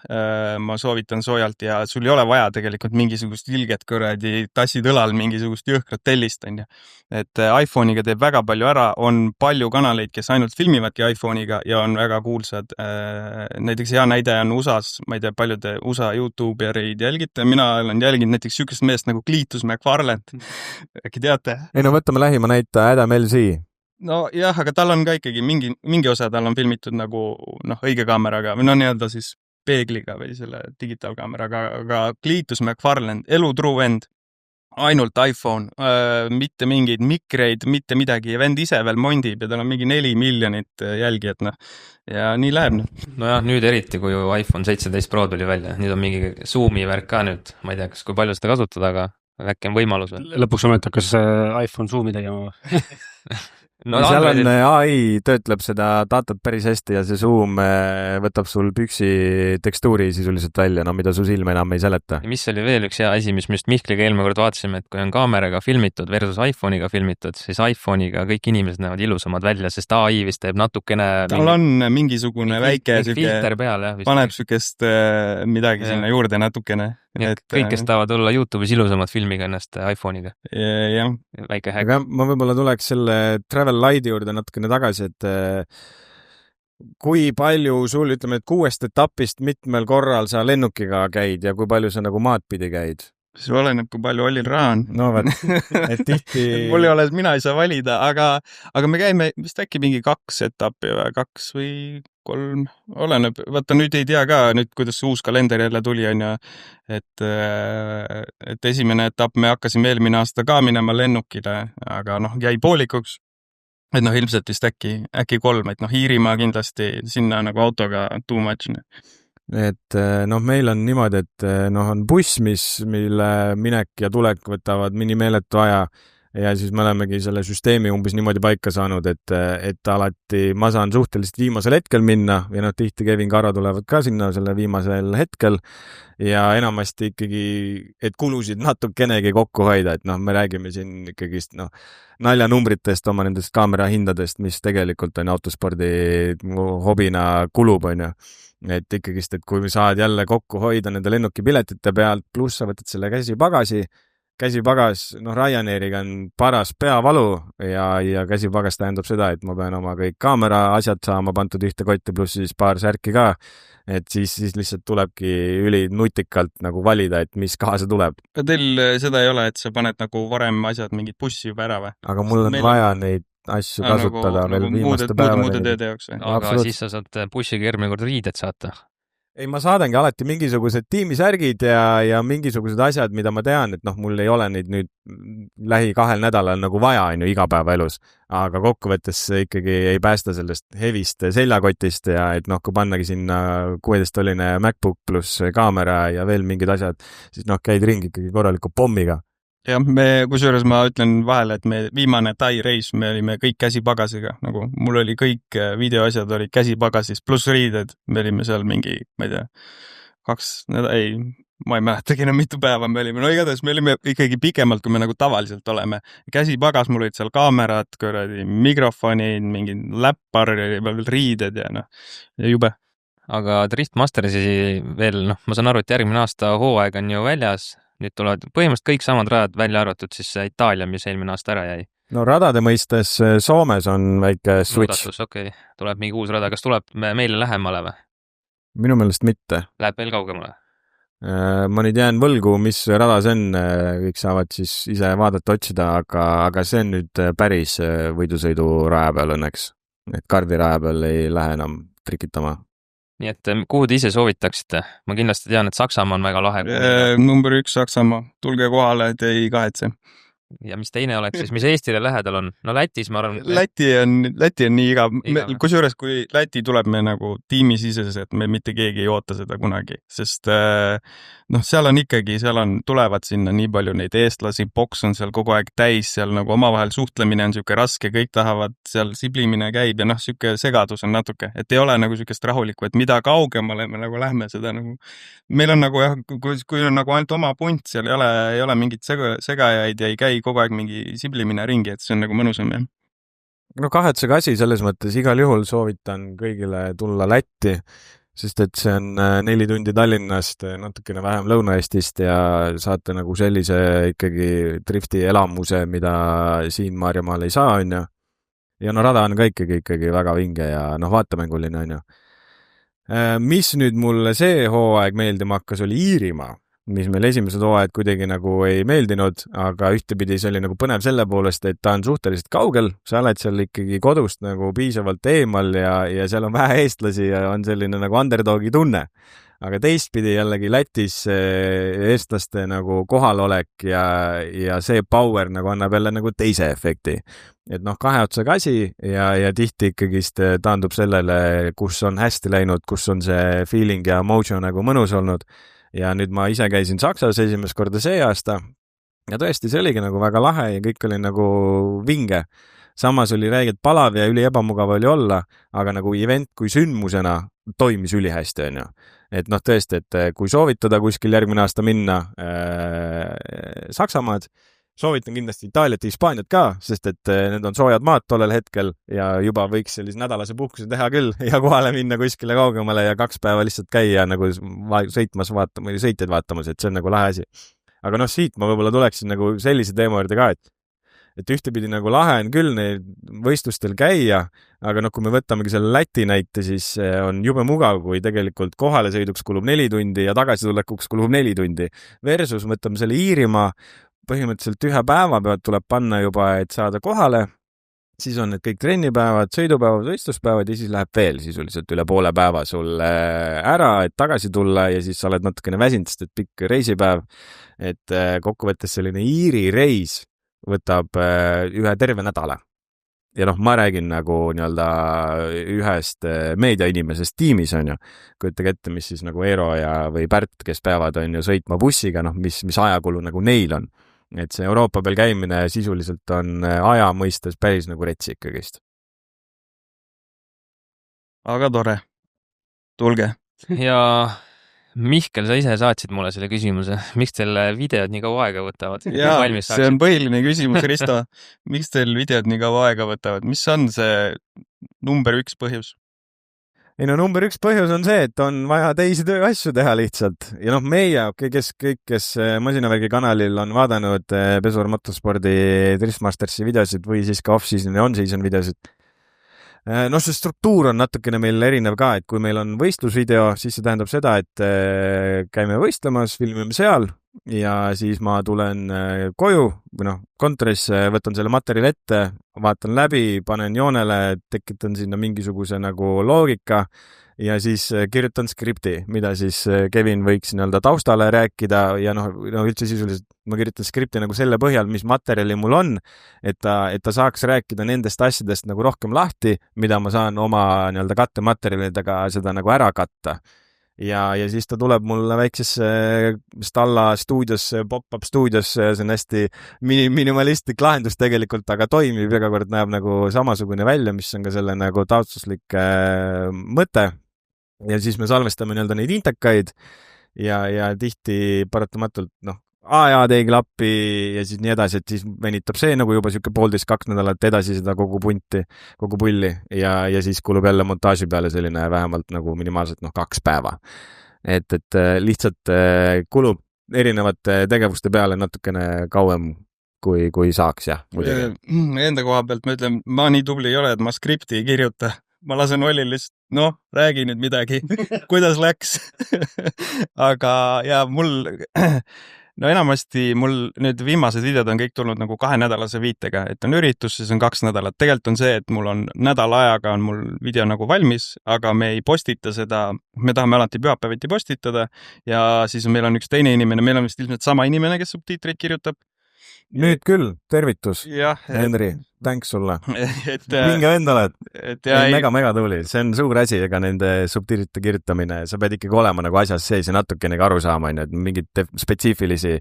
Ma soovitan soojalt ja sul ei ole vaja tegelikult mingisugust ilget kuradi tassid õlal, mingisugust jõhkrat tellist, on ju. Et iPhone'iga teeb väga palju ära, on palju kanaleid, kes ainult filmivadki iPhone'iga ja on väga kuulsad. Näiteks hea näide on USA's, ma ei tea, paljude USA YouTubereid jälgite. Mina olen jälginud näiteks sükest meest nagu Cletus McFarland. Äkki teate? Ei no võtame lähima näite Adam LZ. No jah, aga tal on ka ikkagi mingi osa tal on filmitud nagu õige kaameraga või nii-öelda siis peegliga või selle digitaalkaameraga, aga Cletus McFarland, elutruu vend, ainult iPhone, mitte mingeid mikreid, mitte midagi ja vend ise veel mondib ja tal on mingi 4 miljonit jälgijat, ja nii läheb. Nojah, nüüd eriti, kui iPhone 17 Pro tuli välja, nüüd on mingi Zoomi värk ka nüüd, ma ei tea, kui palju seda kasutada, aga äkki on võimalus või? Lõpuks ometi hakkas iPhone Zoomi tegema. No, seal on AI töötleb seda datat päris hästi ja see Zoom võtab sul püksi tekstuuri sisuliselt välja, mida su silm enam ei seleta. Ja mis oli veel üks hea asi, mis me just Mihkliga eelmine kord vaatasime, et kui on kaameraga filmitud versus iPhone'iga filmitud, siis iPhone'iga kõik inimesed näevad ilusamad välja, sest AI vist teeb natukene... Tal on mingisugune väike filter peal, jah. Paneb sükest midagi sinna juurde natukene. Kõik, kes tahavad olla YouTube'is ilusamad filmiga ennast iPhone'iga. Jah. Väike häkk. Aga ma võib-olla tuleks selle Travel Lighti juurde natukene tagasi, et kui palju sul, ütleme, et 6 etapist mitmel korral sa lennukiga käid ja kui palju sa nagu maad pidi käid? See oleneb, kui palju Ollil raha on. No võt, et tihti... Mul ei ole, mina ei saa valida, aga me käime vist äkki mingi 2 etappi või 2 või 3, oleneb. Vaata, nüüd ei tea ka, nüüd kuidas see uus kalender jälle tuli, on ju, et esimene etapp me hakkasime eelmine aasta ka minema lennukile, aga jäi poolikuks. Et ilmselt vist äkki 3, et Iirimaa kindlasti sinna nagu autoga too much. Et meil on niimoodi, et on buss, mille minek ja tulek võtavad minimeeletu aja ja siis me olemegi selle süsteemi umbes niimoodi paika saanud, et alati ma saan suhteliselt viimasel hetkel minna ja tihti Kevin Karo tulevad ka sinna selle viimasel hetkel ja enamasti ikkagi, et kulusid natukenegi kokku hoida, et me räägime siin ikkagi naljanumbritest oma nendest kaamera hindadest, mis tegelikult on autospordi hobina kulub, on ju. Et ikkagist, et kui saad jälle kokku hoida nende lennukipiletite pealt, pluss sa võtad selle käsipagas, Ryanairiga on paras peavalu ja käsipagas tähendab seda, et ma pean oma kõik kaamera asjad saama pantud ühte kotti, pluss siis paar särki ka, et siis lihtsalt tulebki üli nutikalt nagu valida, et mis kaasa tuleb. Teil seda ei ole, et sa paned nagu varem asjad mingid bussi juba ära või? Aga mul on vaja neid asju kasutada veel viimaste muude teede jaoks või? Aga siis sa saad bussiga järgmine kord riided saata. Ei, ma saadangi alati mingisugused tiimisärgid ja mingisugused asjad, mida ma tean, et mul ei ole neid nüüd lähi 2 nädalal nagu vaja, on ju, igapäevaelus. Aga kokkuvõttes ikkagi ei päästa sellest hevist seljakotist ja et kui pannagi sinna 16-toline MacBook pluss kaamera ja veel mingid asjad, siis käid ringi ikkagi korraliku pommiga. Jah, kusjuures ma ütlen vahele, et me viimane Tai reis, me olime kõik käsipagasiga, nagu mul oli kõik videoasjad olid käsipagasis, pluss riided, me olime seal mingi, ma ei tea, 2 nädalat, ma ei mäletagi enam mitu päeva me olime, igatahes me olime ikkagi pikemalt, kui me nagu tavaliselt oleme. Käsipagas, mul olid seal kaamerad, mikrofonid, mingi läppar, riided ja jube. Aga Drift Mastersi veel, ma saan aru, et järgmine aasta hooaeg on ju väljas. Nüüd tulevad põhimõtteliselt kõik samad rajad välja arvatud siis Itaalia, mis eelmine aasta ära jäi. No radade mõistes Soomes on väike switch. Okei. Tuleb mingi uus rada. Kas tuleb meile lähemale või? Minu meelest mitte. Läheb veel kaugemale? Ma nüüd jään võlgu, mis rada see on. Kõik saavad siis ise vaadata, otsida, aga see on nüüd päris võidusõidu raja peal õnneks. Et Karvi raja peal ei lähe enam trikitama. Nii et kuhu te ise soovitaksite? Ma kindlasti tean, et Saksamaa on väga lahe. Number 1 Saksamaa. Tulge kohale, te ei kahetse. Ja mis teine oleks siis, mis Eestile lähedal on? No Lätis, ma arvan... Läti on nii igav. Kusjuures, kui Läti tuleb me nagu tiimisiseselt, me mitte keegi ei oota seda kunagi, sest seal on ikkagi, tulevad sinna nii palju neid eestlasi, boks on seal kogu aeg täis, seal nagu omavahel suhtlemine on siuke raske, kõik tahavad seal siblimine käib ja siuke segadus on natuke, et ei ole nagu siukest rahulikku, et mida kaugemale me nagu lähme seda nagu, meil on nagu jah, kui on nagu ainult oma punt, seal ei ole mingit segajaid ja ei käi kogu aeg mingi siblimine ringi, et see on nagu mõnusam, jah. no kahetsusega asi selles mõttes, igal juhul soovitan kõigile tulla Lätti, sest et see on 4 tundi Tallinnast, natukene vähem Lõuna-Eestist ja saate nagu sellise ikkagi drifti elamuse, mida siin Maarjamaal ei saa, on ju. Ja no rada on ka ikkagi väga vinge ja noh, vaatamänguline, on ju. Mis nüüd mulle see hooaeg meeldima hakkas, oli Iirimaa, mis meil esimesed hooajad kuidagi nagu ei meeldinud, aga ühtepidi see oli nagu põnev selle poolest, et ta on suhteliselt kaugel, sa oled seal ikkagi kodust nagu piisavalt eemal ja seal on vähe eestlasi ja on selline nagu underdogi tunne. Aga teistpidi jällegi Lätis eestlaste nagu kohalolek ja see power nagu annab jälle nagu teise efekti. Et noh, 2 otsaga asi ja tihti ikkagist taandub sellele, kus on hästi läinud, kus on see feeling ja mojo nagu mõnus olnud. Ja nüüd ma ise käisin Saksas esimest korda see aasta ja tõesti, see oligi nagu väga lahe ja kõik oli nagu vinge. Samas oli räigelt palav ja üli ebamugav oli olla, aga nagu event kui sündmusena toimis ülihästi, on ju. Et noh, tõesti, et kui soovitada kuskil järgmine aasta minna Saksamaad, soovitan kindlasti Itaaliat ja Hispaaniat ka, sest et need on soojad maad tollel hetkel ja juba võiks sellise nädalase puhkuse teha küll ja kohale minna kuskile kaugemale ja 2 päeva lihtsalt käia nagu sõitjaid vaatamas, et see on nagu lahe asi. Aga noh, siit ma võib-olla tuleksin nagu sellise teema juurde ka, et ühtepidi nagu lahe on küll neil võistlustel käia, aga noh, kui me võtamegi selle Läti näite, siis on jube mugav, kui tegelikult kohale sõiduks kulub 4 tundi ja tagasitulekuks kulub 4 tundi. Versus võtame selle Iirimaa, põhimõtteliselt 1 päeva pealt tuleb panna juba, et saada kohale, siis on need kõik trennipäevad, sõidupäevad, võistluspäevad ja siis läheb veel sisuliselt üle poole päeva sul ära, et tagasi tulla ja siis sa oled natukene väsinud, sest et pikk reisipäev, et kokkuvõttes selline Iiri reis võtab 1 terve nädala. Ja noh, ma räägin nagu nii-öelda ühest meediainimesest tiimis, on ju. Kujutage ette, mis siis nagu Eero või Pärt, kes peavad on ju sõitma bussiga, noh, mis ajakulu nagu neil on. Et see Euroopa peal käimine sisuliselt on aja mõistes päris nagu retsi ikkagist. Aga tore. Tulge. Ja Mihkel, sa ise saatsid mulle selle küsimuse. Miks teil videod nii kaua aega võtavad? Jaa, see on põhiline küsimus, Risto. Miks teil videod nii kaua aega võtavad? Mis on see number 1 põhjus? Ei no number 1 põhjus on see, et on vaja teisi tööasju teha lihtsalt. Ja noh, meie, kes Masinavärgi kanalil on vaadanud Pesur Motorspordi Driftmastersi videosid või siis ka off-season ja on-season videosid. No see struktuur on natukene meil erinev ka, et kui meil on võistlusvideo, siis see tähendab seda, et käime võistlemas, filmime seal ja siis ma tulen koju või noh, kontorisse, võtan selle materjali ette, vaatan läbi, panen joonele, tekitan sinna mingisuguse nagu loogika ja siis kirjutan skripti, mida siis Kevin võiks nii-öelda taustale rääkida ja noh, üldse sisuliselt ma kirjutan skripti nagu selle põhjal, mis materjali mul on, et ta saaks rääkida nendest asjadest nagu rohkem lahti, mida ma saan oma nii-öelda kattematerjalidega seda nagu ära katta. Ja siis ta tuleb mulle väiksesse Stalla stuudiosse, pop-up stuudiosse, see on hästi minimalistlik lahendus tegelikult, aga toimib, iga kord näeb nagu samasugune välja, mis on ka selle nagu taustuslik mõte. Ja siis me salvestame nii-öelda neid intekaid ja tihti paratamatult AAD ei klapi ja siis nii edasi, et siis venitab see nagu juba siuke 1,5-2 nädalat edasi seda kogu pulli ja siis kulub jälle montaaži peale selline vähemalt nagu minimaalselt 2 päeva. Et lihtsalt kulub erinevate tegevuste peale natukene kauem kui saaks, jah. Enda koha pealt ma ütlen, ma nii tubli ei ole, et ma skripti ei kirjuta. Ma lasen Ollil lihtsalt, räägi nüüd midagi, kuidas läks. Aga ja mul... No enamasti mul nüüd viimased videod on kõik tulnud nagu 2-nädalase viitega, et on üritus, siis on 2 nädalat. Tegelikult on see, et mul on nädala ajaga on mul video nagu valmis, aga me ei postita seda, me tahame alati pühapäeviti postitada ja siis meil on üks teine inimene, meil on vist ilmselt sama inimene, kes subtiitreid kirjutab. Nüüd küll, tervitus, Henri. Thanks sulle. Minge endale, mega tuli. See on suur asi, ega nende subtiitrite kirjutamine. Sa pead ikkagi olema nagu asjas sees ja natukenegi aru saama, et mingid spetsiifilisi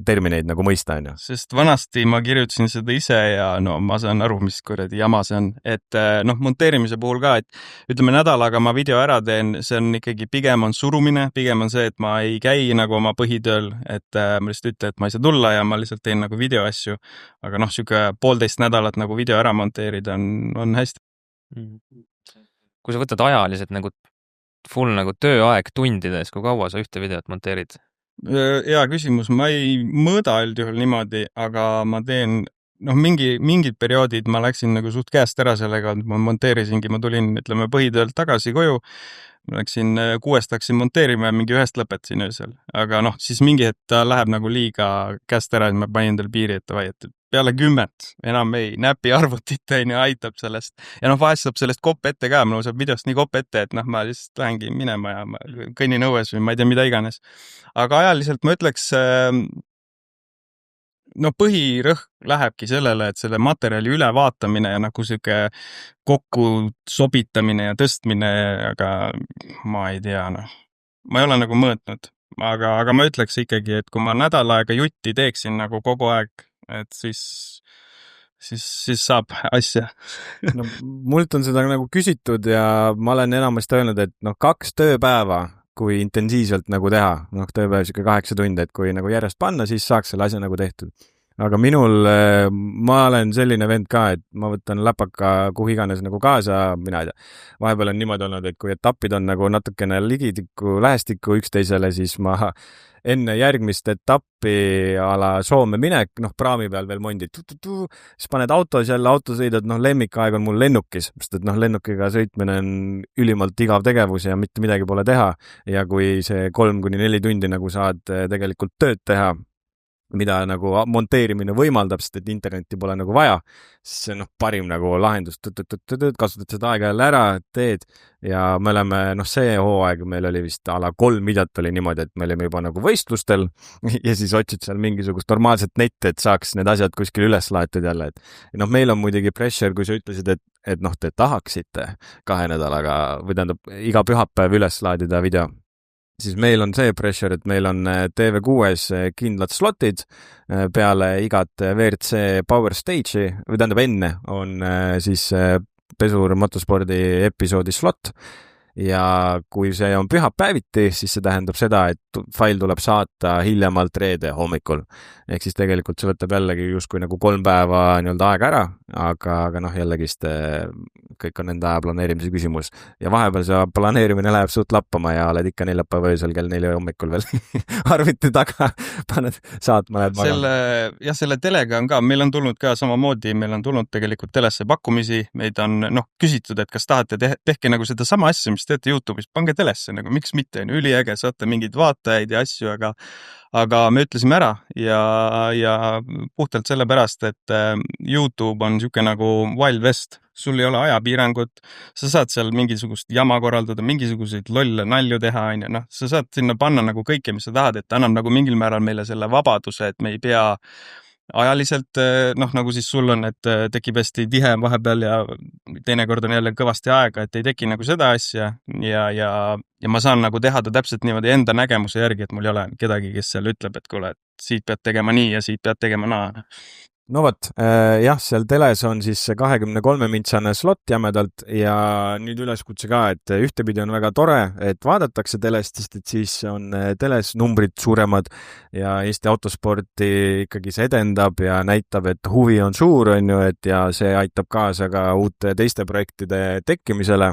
termineid nagu mõista. Sest vanasti ma kirjutasin seda ise ja ma saan aru, mis kuradi jama see on. Et monteerimise puhul ka, et ütleme nädalaga ma video ära teen, see on ikkagi pigem on surumine, pigem on see, et ma ei käi nagu oma põhitööl, et ma lihtsalt ütlen, et ma ei saa tulla ja ma lihtsalt teen nagu videoasju. Aga siuke 1,5 nädalat nagu nagu video ära monteerida, on hästi. Kui sa võtad ajaliselt nagu full nagu tööaeg tundides, kui kaua sa ühte videot monteerid? Hea küsimus, ma ei mõõda üldjuhul niimoodi, aga ma teen, mingid perioodid ma läksin nagu suht käest ära sellega, et ma monteerisingi, ma tulin, ütleme, põhitöölt tagasi koju, ma läksin 6 hakkasin monteerima ja mingi 1 lõpetasin öösel. Aga siis mingi hetk ta läheb nagu liiga käest ära, et ma panin endale piiri, et peale 10 enam ei näpi arvutit, aitab sellest. Ja vahest saab sellest kopp ette ka, mul saab videost nii kopp ette, et ma lihtsalt lähengi minema ja ma kõnnin õues või ma ei tea, mida iganes. Aga ajaliselt ma ütleks, põhirõhk lähebki sellele, et selle materjali ülevaatamine ja nagu siuke kokku sobitamine ja tõstmine, aga ma ei tea, ma ei ole nagu mõõtnud. Aga ma ütleks ikkagi, et kui ma nädal aega jutti teeksin nagu kogu aeg, et siis saab asja. Mult on seda nagu küsitud ja ma olen enamasti öelnud, et 2 tööpäeva, kui intensiivselt nagu teha, tööpäev siuke 8 tundi, et kui nagu järjest panna, siis saaks selle asja nagu tehtud. Aga ma olen selline vend ka, et ma võtan läpaka kuhu iganes nagu kaasa, mina ei tea. Vahepeal on niimoodi olnud, et kui etapid on nagu natukene lähestikku üksteisele, siis ma enne järgmist etappi ala Soome minek, praami peal veel mondid, siis paned autos jälle, autosõidad, lemmikaeg on mul lennukis, sest et lennukiga sõitmine on ülimalt igav tegevus ja mitte midagi pole teha. Ja kui see 3-4 tundi nagu saad tegelikult tööd teha, mida nagu monteerimine võimaldab, sest et internetti pole nagu vaja, siis see parim nagu lahendus, kasutad seda aega jälle ära, teed ja me oleme, see hooaeg meil oli vist ala 3 videot oli niimoodi, et me olime juba nagu võistlustel ja siis otsid seal mingisugust normaalset netti, et saaks need asjad kuskil üles laetud jälle, et meil on muidugi pressure, kui sa ütlesid, et te tahaksite 2 nädalaga või tähendab iga pühapäev üles laadida video, siis meil on see pressure, et meil on TV6-s kindlad slotid peale igat WRC Power Stage'i, või tähendab enne on siis Pesur motospordi episoodi slot ja kui see on pühapäeviti, siis see tähendab seda, et fail tuleb saata hiljemalt reede hommikul. Ehk siis tegelikult see võtab jällegi justkui nagu 3 päeva aega ära, aga jällegist kõik on enda aja planeerimise küsimus. Ja vahepeal see planeerimine läheb suht lappama ja oled ikka neljapäeva öösel kell 4 hommikul veel arvuti taga, paned saatma. Selle telega on ka, meil on tulnud ka samamoodi, meil on tulnud tegelikult telesse pakkumisi, meid on küsitud, et kas tahate tehke nagu seda sama asja, mis teete YouTube'is, pange telesse, nagu miks mitte, üliäge, saate mingeid vaatajaid ja asju, aga me ütlesime ära ja puhtalt sellepärast, et YouTube on siuke nagu Wild West, sul ei ole ajapiirangut, sa saad seal mingisugust jama korraldada, mingisuguseid lolle nalju teha, sa saad sinna panna nagu kõike, mis sa tahad, et annab nagu mingil määral meile selle vabaduse, et me ei pea ajaliselt, nagu siis sul on, et tekib hästi tihe vahepeal ja teinekord on jälle kõvasti aega, et ei teki nagu seda asja ja ma saan nagu teha ta täpselt niimoodi enda nägemuse järgi, et mul ei ole kedagi, kes seal ütleb, et kuule, et siit pead tegema nii ja siit pead tegema naa. No vot, jah, seal teles on siis 23-mintsane slot jämedalt ja nüüd üleskutse ka, et ühtepidi on väga tore, et vaadatakse telest, sest et siis on teles numbrid suuremad ja Eesti autosporti ikkagi see edendab ja näitab, et huvi on suur, ja see aitab kaasa ka uute teiste projektide tekkimisele.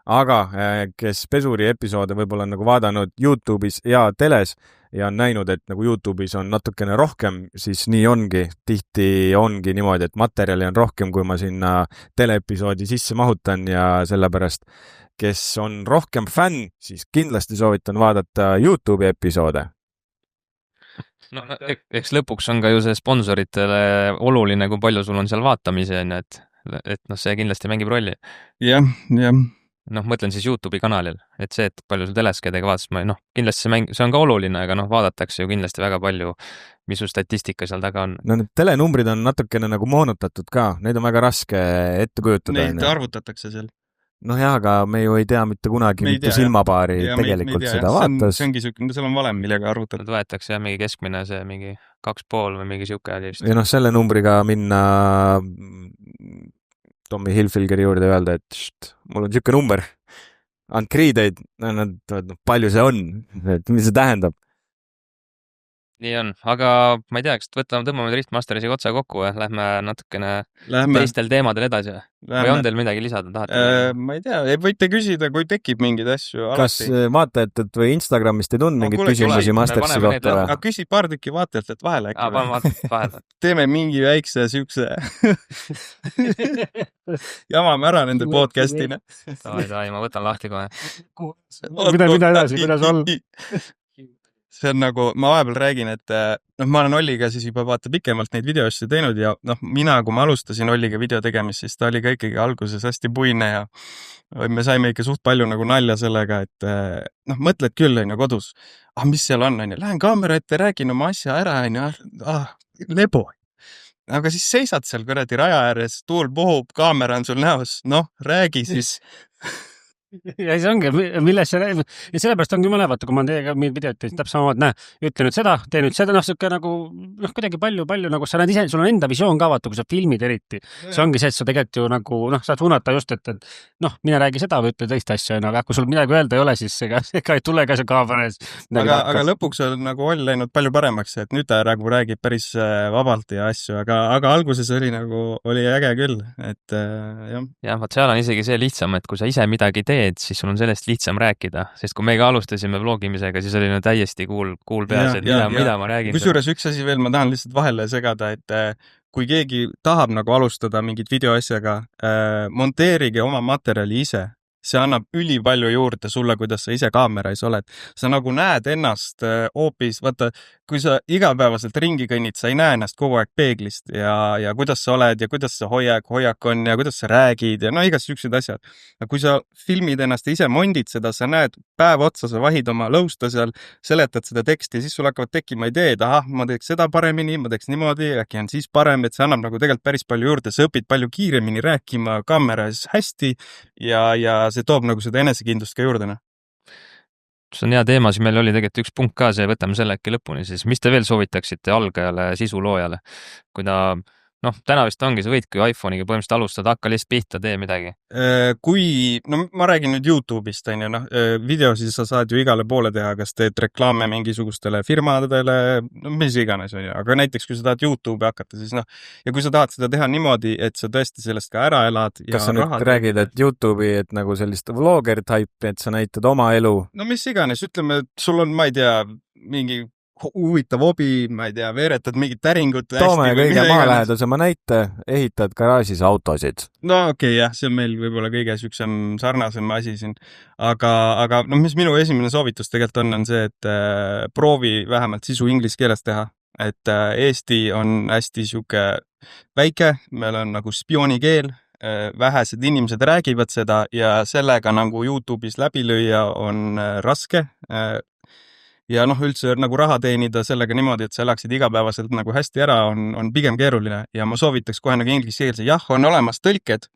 Aga kes Pesuri episoode võib-olla on nagu vaadanud YouTube'is ja teles ja on näinud, et nagu YouTube'is on natukene rohkem, siis nii ongi. Tihti ongi niimoodi, et materjali on rohkem, kui ma sinna teleepisoodi sisse mahutan ja sellepärast, kes on rohkem fänn, siis kindlasti soovitan vaadata YouTube'i episoode. Eks lõpuks on ka ju see sponsoritele oluline, kui palju sul on seal vaatamisi, et see kindlasti mängib rolli. Jah. Mõtlen siis YouTube'i kanalil, et see, et palju sul teleskedega vaatas, kindlasti see on ka oluline, aga vaadatakse ju kindlasti väga palju, mis su statistika seal taga on. Need telenumbrid on natukene nagu moonutatud ka, neid on väga raske ette kujutada. Neid arvutatakse seal. Jah, aga me ju ei tea mitte kunagi, mitu silmapaari tegelikult seda vaatas. See ongi siuke, seal on valem, millega arvutatud. Võetakse mingi keskmine see mingi 2,5 või mingi siuke oli vist. Ja selle numbriga minna Tommy Hilfigeri juurde öelda, et mul on siuke number, andke riideid, palju see on, et mis see tähendab. nii on, aga ma ei tea, kas tõmbame Driftmasterisiga otsa kokku ja lähme natukene teistel teemadel edasi või on teil midagi lisada, tahate? Ma ei tea, võite küsida, kui tekib mingeid asju. Kas vaatajatelt või Instagramist ei tulnud mingeid küsimusi Mastersi kohta? Aga küsi paar tükki vaatajalt, et vahele äkki. Pane vaatajalt vahele. Teeme mingi väikse siukse jamame ära nende podcastina. Davai, ma võtan lahti kohe. Mida edasi, kuidas on? See on nagu, ma vahepeal räägin, et ma olen Olliga siis juba vaata pikemalt neid videoasju teinud ja mina, kui ma alustasin Olliga video tegemist, siis ta oli ka ikkagi alguses hästi puine ja me saime ikka suht palju nagu nalja sellega, et mõtled küll, kodus, mis seal on, lähen kaamera ette, räägin oma asja ära, lebo. Aga siis seisad seal kuradi raja ääres, tuul puhub, kaamera on sul näos, räägi siis. Ja see ongi, milles see räägib. Ja sellepärast ongi mõne, vaata, kui ma teiega videot teinud, täpselt samamoodi, ütle nüüd seda, tee nüüd seda, siuke nagu, kuidagi palju nagu sa näed ise, sul on enda visioon ka, vaata, kui sa filmid eriti. See ongi see, et sa tegelikult ju nagu, saad suunata just, et mine räägi seda või ütle teist asja, aga kui sul midagi öelda ei ole, siis ega ei tule ka see kaameras. Aga lõpuks on nagu Oll läinud palju paremaks, et nüüd ta räägib päris vabalt ja asju, aga alguses oli äge küll, et jah. Ja, vaat seal on isegi see lihtsam, et kui sa ise midagi teed, siis sul on sellest lihtsam rääkida, sest kui meiega alustasime vlogimisega, siis oli täiesti cool peas, et mida ma räägin. Kusjuures üks asi veel, ma tahan lihtsalt vahele segada, et kui keegi tahab nagu alustada mingit videoasjaga, monteerige oma materjali ise. See annab ülipalju juurde sulle, kuidas sa ise kaamerais oled. Sa nagu näed ennast hoopis, vaata, kui sa igapäevaselt ringi kõnnid, sa ei näe ennast kogu aeg peeglist ja kuidas sa oled ja kuidas sa hoiak on ja kuidas sa räägid ja igas siuksed asjad. Ja kui sa filmid ennast ja ise mondid seda, sa näed päev otsa, sa vahid oma lõusta seal, seletad seda teksti, siis sul hakkavad tekkima ideed, ma teeks seda paremini, ma teeks niimoodi, äkki on siis parem, et see annab nagu tegelikult päris palju juurde, sa õpid palju kiiremini rääkima kaameras hästi ja see toob nagu seda enesekindlust ka juurde. See on hea teema, siis meil oli tegelikult üks punkt ka, see võtame selle äkki lõpuni, siis mis te veel soovitaksite algajale sisuloojale, kui ta, täna vist ongi, sa võidki iPhone'iga põhimõtteliselt alustada, hakka lihtsalt pihta, tee midagi. Ma räägin nüüd YouTube'ist, videosi sa saad ju igale poole teha, kas teed reklaame mingisugustele firmadele, mis iganes, aga näiteks kui sa tahad YouTube'i hakata, siis ja kui sa tahad seda teha niimoodi, et sa tõesti sellest ka ära elad. Kas sa nüüd räägid, et YouTube'i, et nagu sellist vlogger type, et sa näitad oma elu? Mis iganes, ütleme, et sul on, ma ei tea, mingi huvitav hobi, ma ei tea, veeretad mingit täringut. Toome kõige maalähedasema näite, ehitad garaažis autosid. Okei, jah, see on meil võib-olla kõige süksem sarnasem asi siin. Aga mis minu esimene soovitus tegelikult on see, et proovi vähemalt sisu inglise keeles teha. Et Eesti on hästi siuke väike, meil on nagu spionikeel, vähesed inimesed räägivad seda ja sellega nagu YouTube'is läbi lüüa on raske. Ja üldse nagu raha teenida sellega niimoodi, et sa elaksid igapäevaselt nagu hästi ära, on pigem keeruline ja ma soovitaks kohe nagu inglise, jah, on olemas tõlked,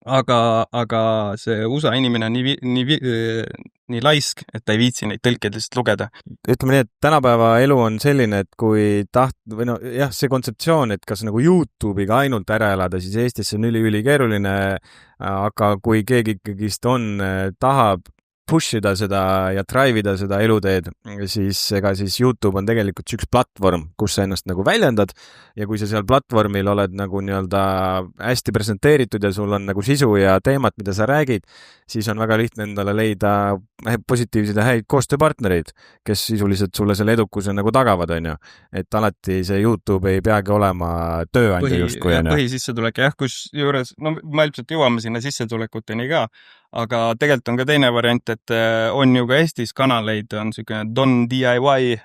aga see USA inimene on nii laisk, et ta ei viitsi neid tõlkeid lihtsalt lugeda. Ütleme nii, et tänapäeva elu on selline, et kui see kontseptsioon, et kas nagu YouTube'iga ainult ära elada, siis Eestis on üli keeruline, aga kui keegi ikkagist tahab pushida seda ja drive'ida seda eluteed, siis YouTube on tegelikult üks platvorm, kus sa ennast nagu väljendad ja kui sa seal platvormil oled nagu nii-öelda hästi presenteeritud ja sul on nagu sisu ja teemat, mida sa räägid, siis on väga lihtne endale leida positiivseid ja häid koostööpartnereid, kes sisuliselt sulle selle edukuse nagu tagavad, et alati see YouTube ei peagi olema tööandja justkui. Põhisissetulek, kus juures, ma ilmselt jõuame sinna sissetulekuteni ka, aga tegelikult on ka teine variant, et on ju ka Eestis kanaleid, on selline Don DIY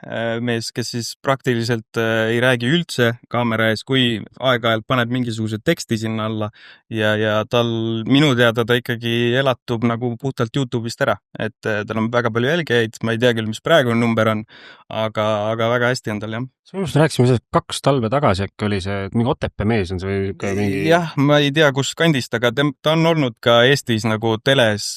mees, kes siis praktiliselt ei räägi üldse kaamera ees, kui aeg-ajalt paneb mingisuguse teksti sinna alla ja tal minu teada ta ikkagi elatub nagu puhtalt YouTube'ist ära, et tal on väga palju jälgijaid, ma ei tea küll, mis praegune number on, aga väga hästi on tal, jah. Sa just rääkisime sellest 2 talve tagasi, äkki oli see mingi Otepää mees on see või mingi... Jah, ma ei tea, kus kandist, aga ta on olnud ka Eestis nagu teles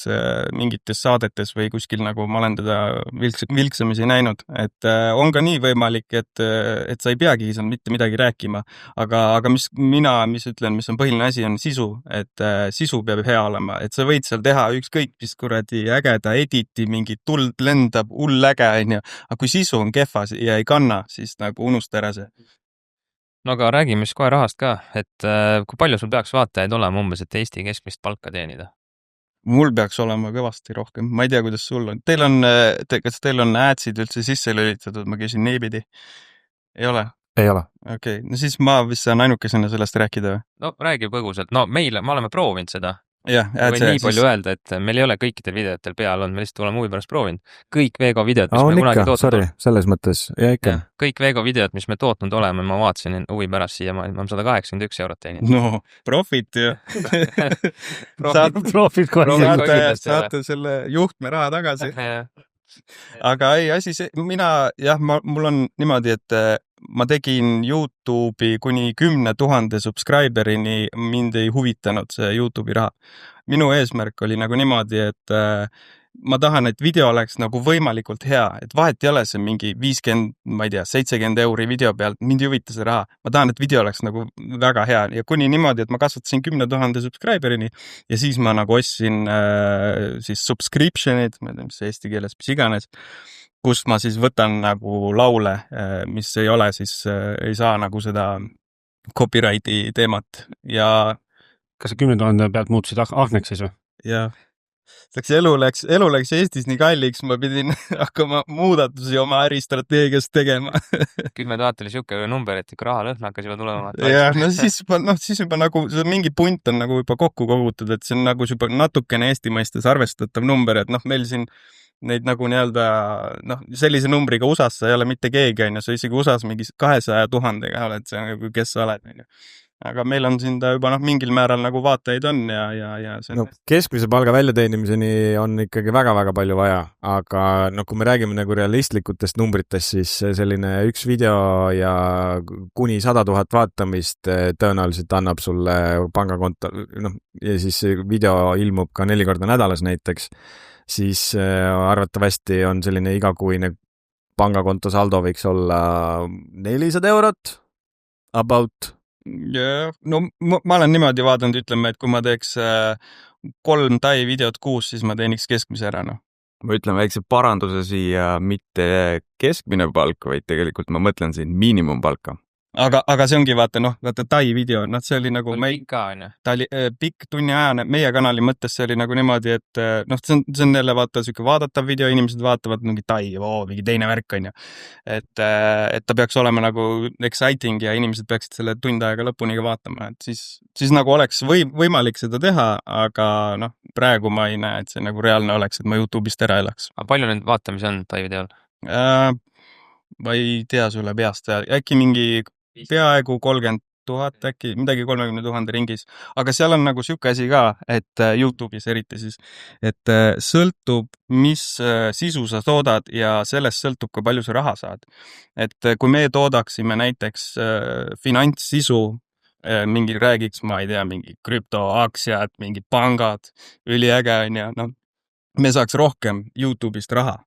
mingites saadetes või kuskil nagu ma olen teda vilksamisi näinud, et on ka nii võimalik, et sa ei peagi seal mitte midagi rääkima, aga mis on põhiline asi, on sisu, et sisu peab hea olema, et sa võid seal teha ükskõik mis kuradi ägeda editi, mingi tuld lendab, hull äge, onju, aga kui sisu on kehva ja ei kanna, siis nagu unusta ära see. No aga räägime siis kohe rahast ka, et kui palju sul peaks vaatajaid olema umbes, et Eesti keskmist palka teenida? Mul peaks olema kõvasti rohkem, ma ei tea, kuidas sul on. Kas teil on adsid üldse sisse lülitatud, ma küsin niipidi. Ei ole? Ei ole. Okei, no siis ma vist saan ainukesena sellest rääkida või? No räägi põgusalt, no me oleme proovinud seda. Jah, võin nii palju öelda, et meil ei ole kõikidel videotel peal olnud, me lihtsalt oleme huvi pärast proovinud. Kõik Vego videod, mis me kunagi tootnud selles mõttes, ja ikka. Kõik Vego videod, mis me tootnud oleme, ma vaatasin huvi pärast siia, ma olen 181 eurot teeninud. No, profit ju. Profit kohe. Saate selle juhtme raha tagasi. Aga ei, mul on niimoodi, et ma tegin YouTube'i kuni 10 000 subscriberini, mind ei huvitanud see YouTube'i raha. Minu eesmärk oli nagu niimoodi, et ma tahan, et video oleks nagu võimalikult hea, et vahet ei ole see mingi 50, ma ei tea, 70 euri video pealt, mind ei huvita see raha. Ma tahan, et video oleks nagu väga hea ja kuni niimoodi, et ma kasvatasin 10 000 subscriberini ja siis ma nagu ostsin siis subscription'id, ma ei tea, mis eesti keeles, mis iganes, kus ma siis võtan nagu laule, mis ei ole siis, ei saa nagu seda copyrighti teemat ja kas see 10 000 pealt muutusid ahneks siis või? Jah. Elu läks Eestis nii kalliks, ma pidin hakkama muudatusi oma äristrateegiast tegema. 10 000 oli siuke number, et ikka rahalõhn hakkas juba tulema. Jah, no siis juba nagu mingi punt on nagu juba kokku kogutud, et see on nagu juba natukene Eesti mõistes arvestatav number, et meil siin neid nagu nii-öelda, sellise numbriga USA-s sa ei ole mitte keegi, sa isegi USA-s mingi 200 000-ga oled, see on nagu, kes sa oled. Aga meil on siin ta juba mingil määral nagu vaatajaid on ja see on... Keskmise palga väljateenimiseni on ikkagi väga-väga palju vaja, aga kui me räägime nagu realistlikutest numbritest, siis selline üks video ja kuni 100 000 vaatamist tõenäoliselt annab sulle pangakonto, ja siis video ilmub ka 4 korda nädalas näiteks, siis arvatavasti on selline igakuine pangakonto saldo võiks olla 400 eurot, about. Ja, no ma olen niimoodi vaadanud, ütleme, et kui ma teeks 3 Tai videot kuus, siis ma teeniks keskmise ära. Ma ütlen väikse paranduse siia, mitte keskmine palk, vaid tegelikult ma mõtlen siin miinimumpalka. Aga see ongi, vaata Tai video, see oli nagu... Ta oli pikk tunniajane, meie kanali mõttes see oli nagu niimoodi, et see on jälle vaata siuke vaadatav video, inimesed vaatavad mingi Tai, mingi teine värk on ju. Et ta peaks olema nagu exciting ja inimesed peaksid selle tund aega lõpuni ka vaatama, et siis nagu oleks võimalik seda teha, aga praegu ma ei näe, et see nagu reaalne oleks, et ma YouTube'ist ära elaks. Aga palju nüüd vaatamisi on Tai videol? Ma ei tea sulle peast, äkki mingi peaaegu 30 000, äkki midagi 30 000 ringis, aga seal on nagu siuke asi ka, et YouTube'is eriti siis, et sõltub, mis sisu sa toodad ja sellest sõltub, kui palju sa raha saad. Et kui me toodaksime näiteks finantssisu, mingi räägiks, ma ei tea, mingi krüptoaktsiad, mingi pangad, üliäge on ja me saaks rohkem YouTube'ist raha.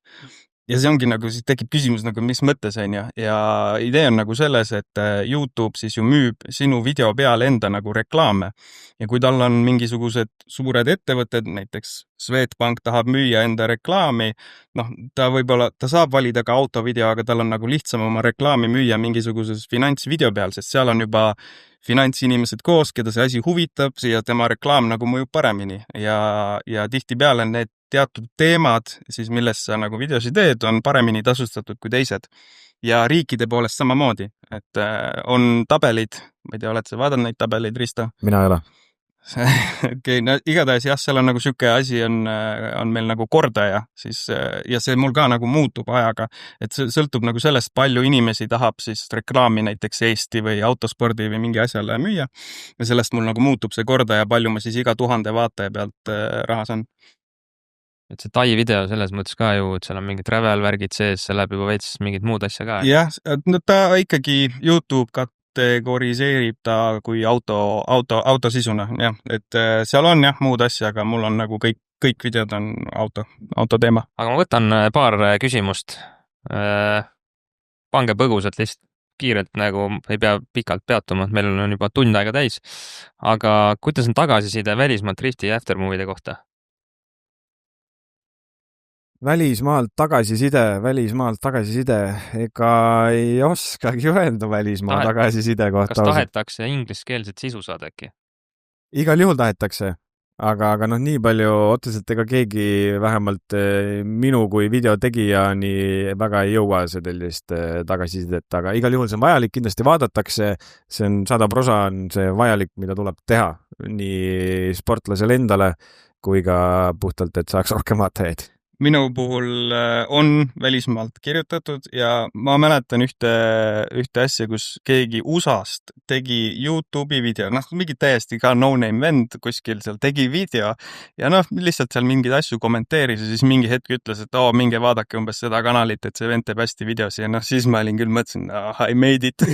Ja see ongi nagu, siis tekib küsimus nagu, mis mõttes on ja idee on nagu selles, et YouTube siis ju müüb sinu video peale enda nagu reklaame. Ja kui tal on mingisugused suured ettevõtted, näiteks Swedbank tahab müüa enda reklaami, ta saab valida ka autovideo, aga tal on nagu lihtsam oma reklaami müüa mingisuguses finantsvideo peal, sest seal on juba finantsinimesed koos, keda see asi huvitab ja tema reklaam nagu mõjub paremini ja tihtipeale need teatud teemad, siis millest sa nagu videosi teed, on paremini tasustatud kui teised. Ja riikide poolest samamoodi, et on tabelid, ma ei tea, oled sa vaadanud neid tabeleid, Risto? Mina ei ole. Okei, no igatahes jah, seal on nagu siuke asi on meil nagu kordaja, siis, ja see mul ka nagu muutub ajaga, et see sõltub nagu sellest, palju inimesi tahab siis reklaami näiteks Eesti või autospordi või mingi asjale müüa ja sellest mul nagu muutub see kordaja, palju ma siis iga 1000 vaataja pealt raha saan. Et see Tai video selles mõttes ka ju, et seal on mingid travel-värgid sees, see läheb juba veits mingid muud asja ka. Jah, ta ikkagi YouTube kategoriseerib ta kui autosisuna, jah, et seal on jah muud asja, aga mul on nagu kõik kõik videod on auto teema. aga ma võtan paar küsimust. Pange põgusalt lihtsalt kiirelt, nagu ei pea pikalt peatuma, meil on juba tund aega täis. Aga kuidas on tagasiside välismaalt Drifti ja Aftermovide kohta? Välismaalt tagasiside, ega ei oskagi öelda välismaa tagasiside kohta. Kas tahetakse ingliskeelset sisu saada äkki? Igal juhul tahetakse, aga noh, nii palju otseselt ega keegi vähemalt minu kui videotegijani väga ei jõua sellist tagasisidet, aga igal juhul see on vajalik, kindlasti vaadatakse, see on 100% on see vajalik, mida tuleb teha nii sportlasele endale kui ka puhtalt, et saaks rohkem vaatajaid. Minu puhul on välismaalt kirjutatud ja ma mäletan ühte asja, kus keegi USA-st tegi YouTube'i video, mingi täiesti ka no-name vend kuskil seal tegi video ja lihtsalt seal mingeid asju kommenteeris ja siis mingi hetk ütles, et minge vaadake umbes seda kanalit, et see vend teeb hästi videosi ja siis ma olin küll mõtlesin, I made it.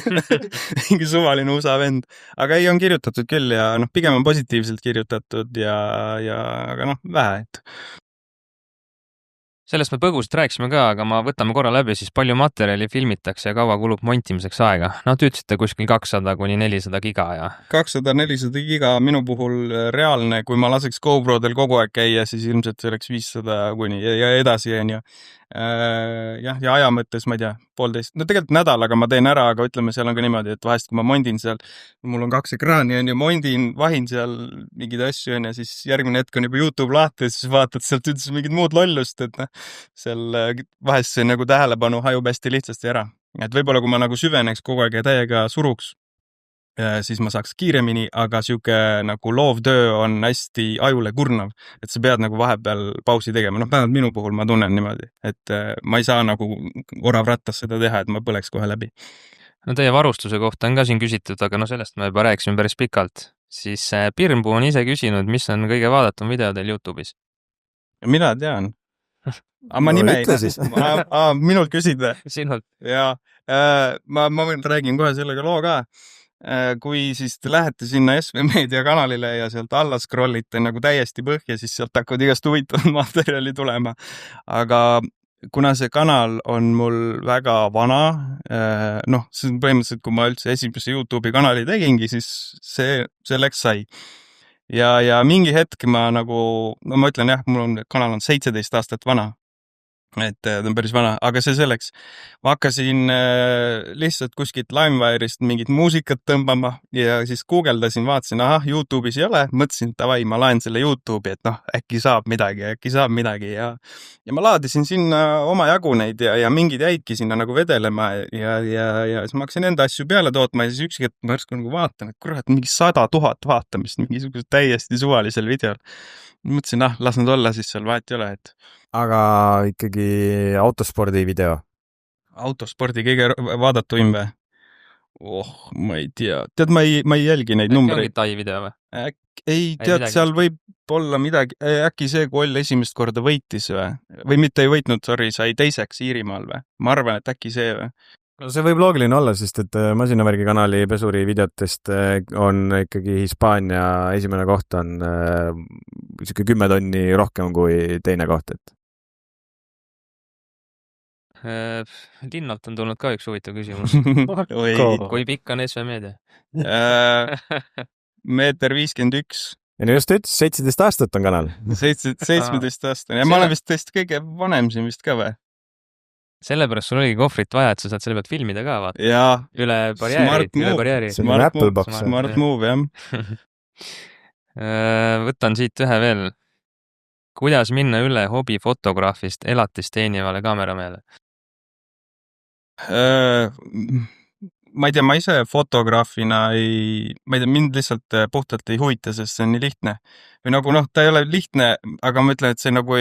Mingi suvaline USA vend. Aga ei, on kirjutatud küll ja pigem on positiivselt kirjutatud aga vähe, et Sellest me põgusalt rääkisime ka, aga ma võtame korra läbi, siis palju materjali filmitakse ja kaua kulub montimiseks aega. Te ütlesite kuskil 200–400 giga ja... 200–400 giga minu puhul reaalne, kui ma laseks GoProdel kogu aeg käia, siis ilmselt see oleks 500 kuni ja edasi ja aja mõttes, ma ei tea, 1,5. Tegelikult nädalaga ma teen ära, aga ütleme, seal on ka niimoodi, et vahest kui ma mondin seal, mul on 2 ekraani mondin, vahin seal mingeid asju ja siis järgmine hetk on juba YouTube lahti ja siis vaatad sealt üldse mingid muud lollust, et seal vahest see nagu tähelepanu hajub hästi lihtsasti ära. Et võib-olla kui ma nagu süveneks kogu aeg ja täiega suruks, siis ma saaks kiiremini, aga siuke nagu loovtöö on hästi ajule kurnav, et sa pead nagu vahepeal pausi tegema. Vähemalt minu puhul ma tunnen niimoodi, et ma ei saa nagu orav rattas seda teha, et ma põleks kohe läbi. Teie varustuse kohta on ka siin küsitud, aga sellest me juba rääkisime päris pikalt. Siis Pirnpuu on ise küsinud, mis on kõige vaadatum video teil YouTube'is? Mina tean. Ma nime ei tea. Minult küsid või? Sinult. Ja, ma räägin kohe sellega loo ka. Kui siis te lähete sinna SV Meedia kanalile ja sealt alla scrollite nagu täiesti põhja, siis sealt hakkavad igast huvitavat materjali tulema. Aga kuna see kanal on mul väga vana, see on põhimõtteliselt, kui ma üldse esimese YouTube'i kanali tegingi, siis see läks sai. Ja mingi hetk ma nagu, ma ütlen jah, kanal on 17 aastat vana. Et ta on päris vana, aga see selleks. Ma hakkasin lihtsalt kuskilt LimeWire'ist mingit muusikat tõmbama ja siis guugeldasin, vaatasin, YouTube'is ei ole, mõtlesin, et davai, ma laen selle YouTube'i, et äkki saab midagi ja ma laadisin sinna oma jagu neid ja mingid jäidki sinna nagu vedelema ja siis ma hakkasin enda asju peale tootma ja siis ükski hetk ma järsku nagu vaatan, et kurat, mingi 100 000 vaatamist mingisugusel täiesti suvalisel videol. Mõtlesin, las nad olla, siis seal vahet ei ole, et aga ikkagi autospordi video? Autospordi kõige vaadatuim või? Ma ei tea. Tead, ma ei jälgi neid numbreid. Äkki ongi Tai video või? Ei, tead, seal võib olla midagi. Äkki see, kui Oll esimest korda võitis või? Või mitte ei võitnud, sai teiseks Iirimaal või? Ma arvan, et äkki see või? No see võib loogiline olla, sest et Masinavärgi kanali pesuri videotest on ikkagi Hispaania esimene koht on 10 tonni rohkem kui teine koht, et Linnalt on tulnud ka üks huvitav küsimus. Kui pikk on SV Meedia? 1,51 m. Ja just ütles, 17 aastat on kanal. 17 aastat. Ja ma olen vist tõesti kõige vanem siin vist ka või? Sellepärast sul oligi kohvrit vaja, et sa saad selle pealt filmida ka, vaata. Jaa. Üle barjääri. Smart move, jah. Võtan siit ühe veel. Kuidas minna üle hobifotograafist elatist teenivale kaameramehele? Ma ei tea, ma ise fotograafina mind lihtsalt puhtalt ei huvita, sest see on nii lihtne. Või nagu ta ei ole lihtne, aga ma ütlen, et see nagu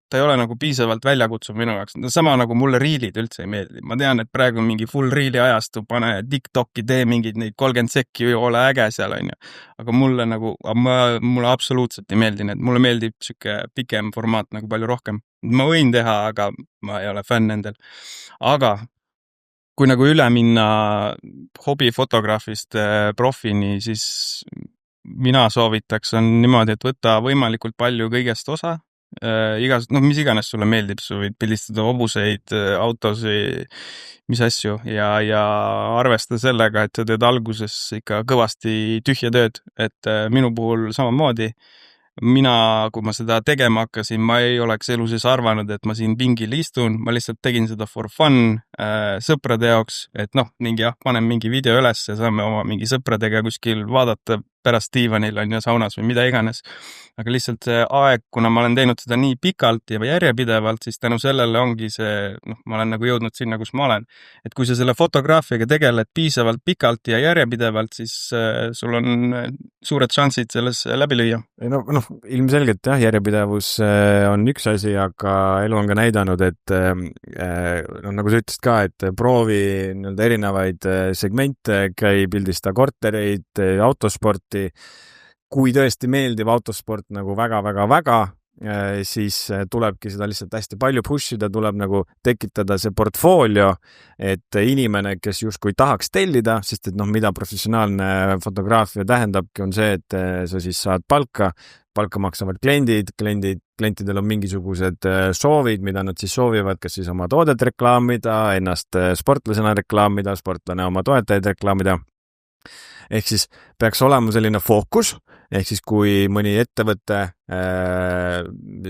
ta ei ole nagu piisavalt väljakutsuv minu jaoks. Sama nagu mulle riilid üldse ei meeldi. Ma tean, et praegu on mingi full riili ajastu, pane TikTok'i, tee mingid neid 30 sekki või ole äge seal, on ju. Aga mulle absoluutselt ei meeldi need. Mulle meeldib siuke pikem formaat nagu palju rohkem. Ma võin teha, aga ma ei ole fänn nendel. Aga kui nagu üle minna hobifotograafist profini, siis mina soovitaks, on niimoodi, et võtta võimalikult palju kõigest osa. Mis iganes sulle meeldib, sa võid pildistada hobuseid, autosid, mis asju ja arvesta sellega, et sa teed alguses ikka kõvasti tühja tööd, et minu puhul samamoodi. Mina, kui ma seda tegema hakkasin, ma ei oleks elu sees arvanud, et ma siin pingil istun, ma lihtsalt tegin seda for fun sõprade jaoks, et panen mingi video üles ja saame oma mingi sõpradega kuskil vaadata pärast diivanil on ja saunas või mida iganes. Aga lihtsalt see aeg, kuna ma olen teinud seda nii pikalt ja järjepidevalt, siis tänu sellele ongi see, ma olen nagu jõudnud sinna, kus ma olen. Et kui sa selle fotograafiaga tegeled piisavalt pikalt ja järjepidevalt, siis sul on suured šansid selles läbi lüüa. Ilmselgelt jah, järjepidevus on üks asi, aga elu on ka näidanud, et nagu sa ütlesid ka, et proovi erinevaid segmente, käi pildista kortereid, autosporti. Kui tõesti meeldib autosport nagu väga, siis tulebki seda lihtsalt hästi palju push ida, tuleb nagu tekitada see portfoolio, et inimene, kes justkui tahaks tellida, sest et mida professionaalne fotograafia tähendabki, on see, et sa siis saad palka maksavad klientidel on mingisugused soovid, mida nad siis soovivad, kas siis oma toodet reklaamida, ennast sportlasena reklaamida, sportlane oma toetajaid reklaamida. Ehk siis peaks olema selline fookus, ehk siis kui mõni ettevõte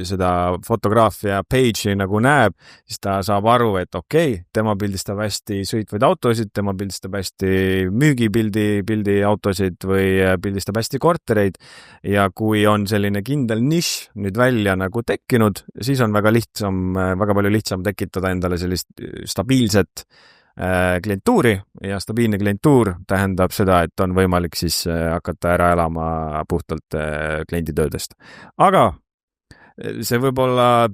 seda fotograafia page'i nagu näeb, siis ta saab aru, et okei, tema pildistab hästi sõitvaid autosid, tema pildistab hästi müügipildi autosid või pildistab hästi kortereid ja kui on selline kindel nišš nüüd välja nagu tekkinud, siis on väga palju lihtsam tekitada endale sellist stabiilset klientuuri ja stabiilne klientuur tähendab seda, et on võimalik siis hakata ära elama puhtalt klienditöödest. Aga see võib-olla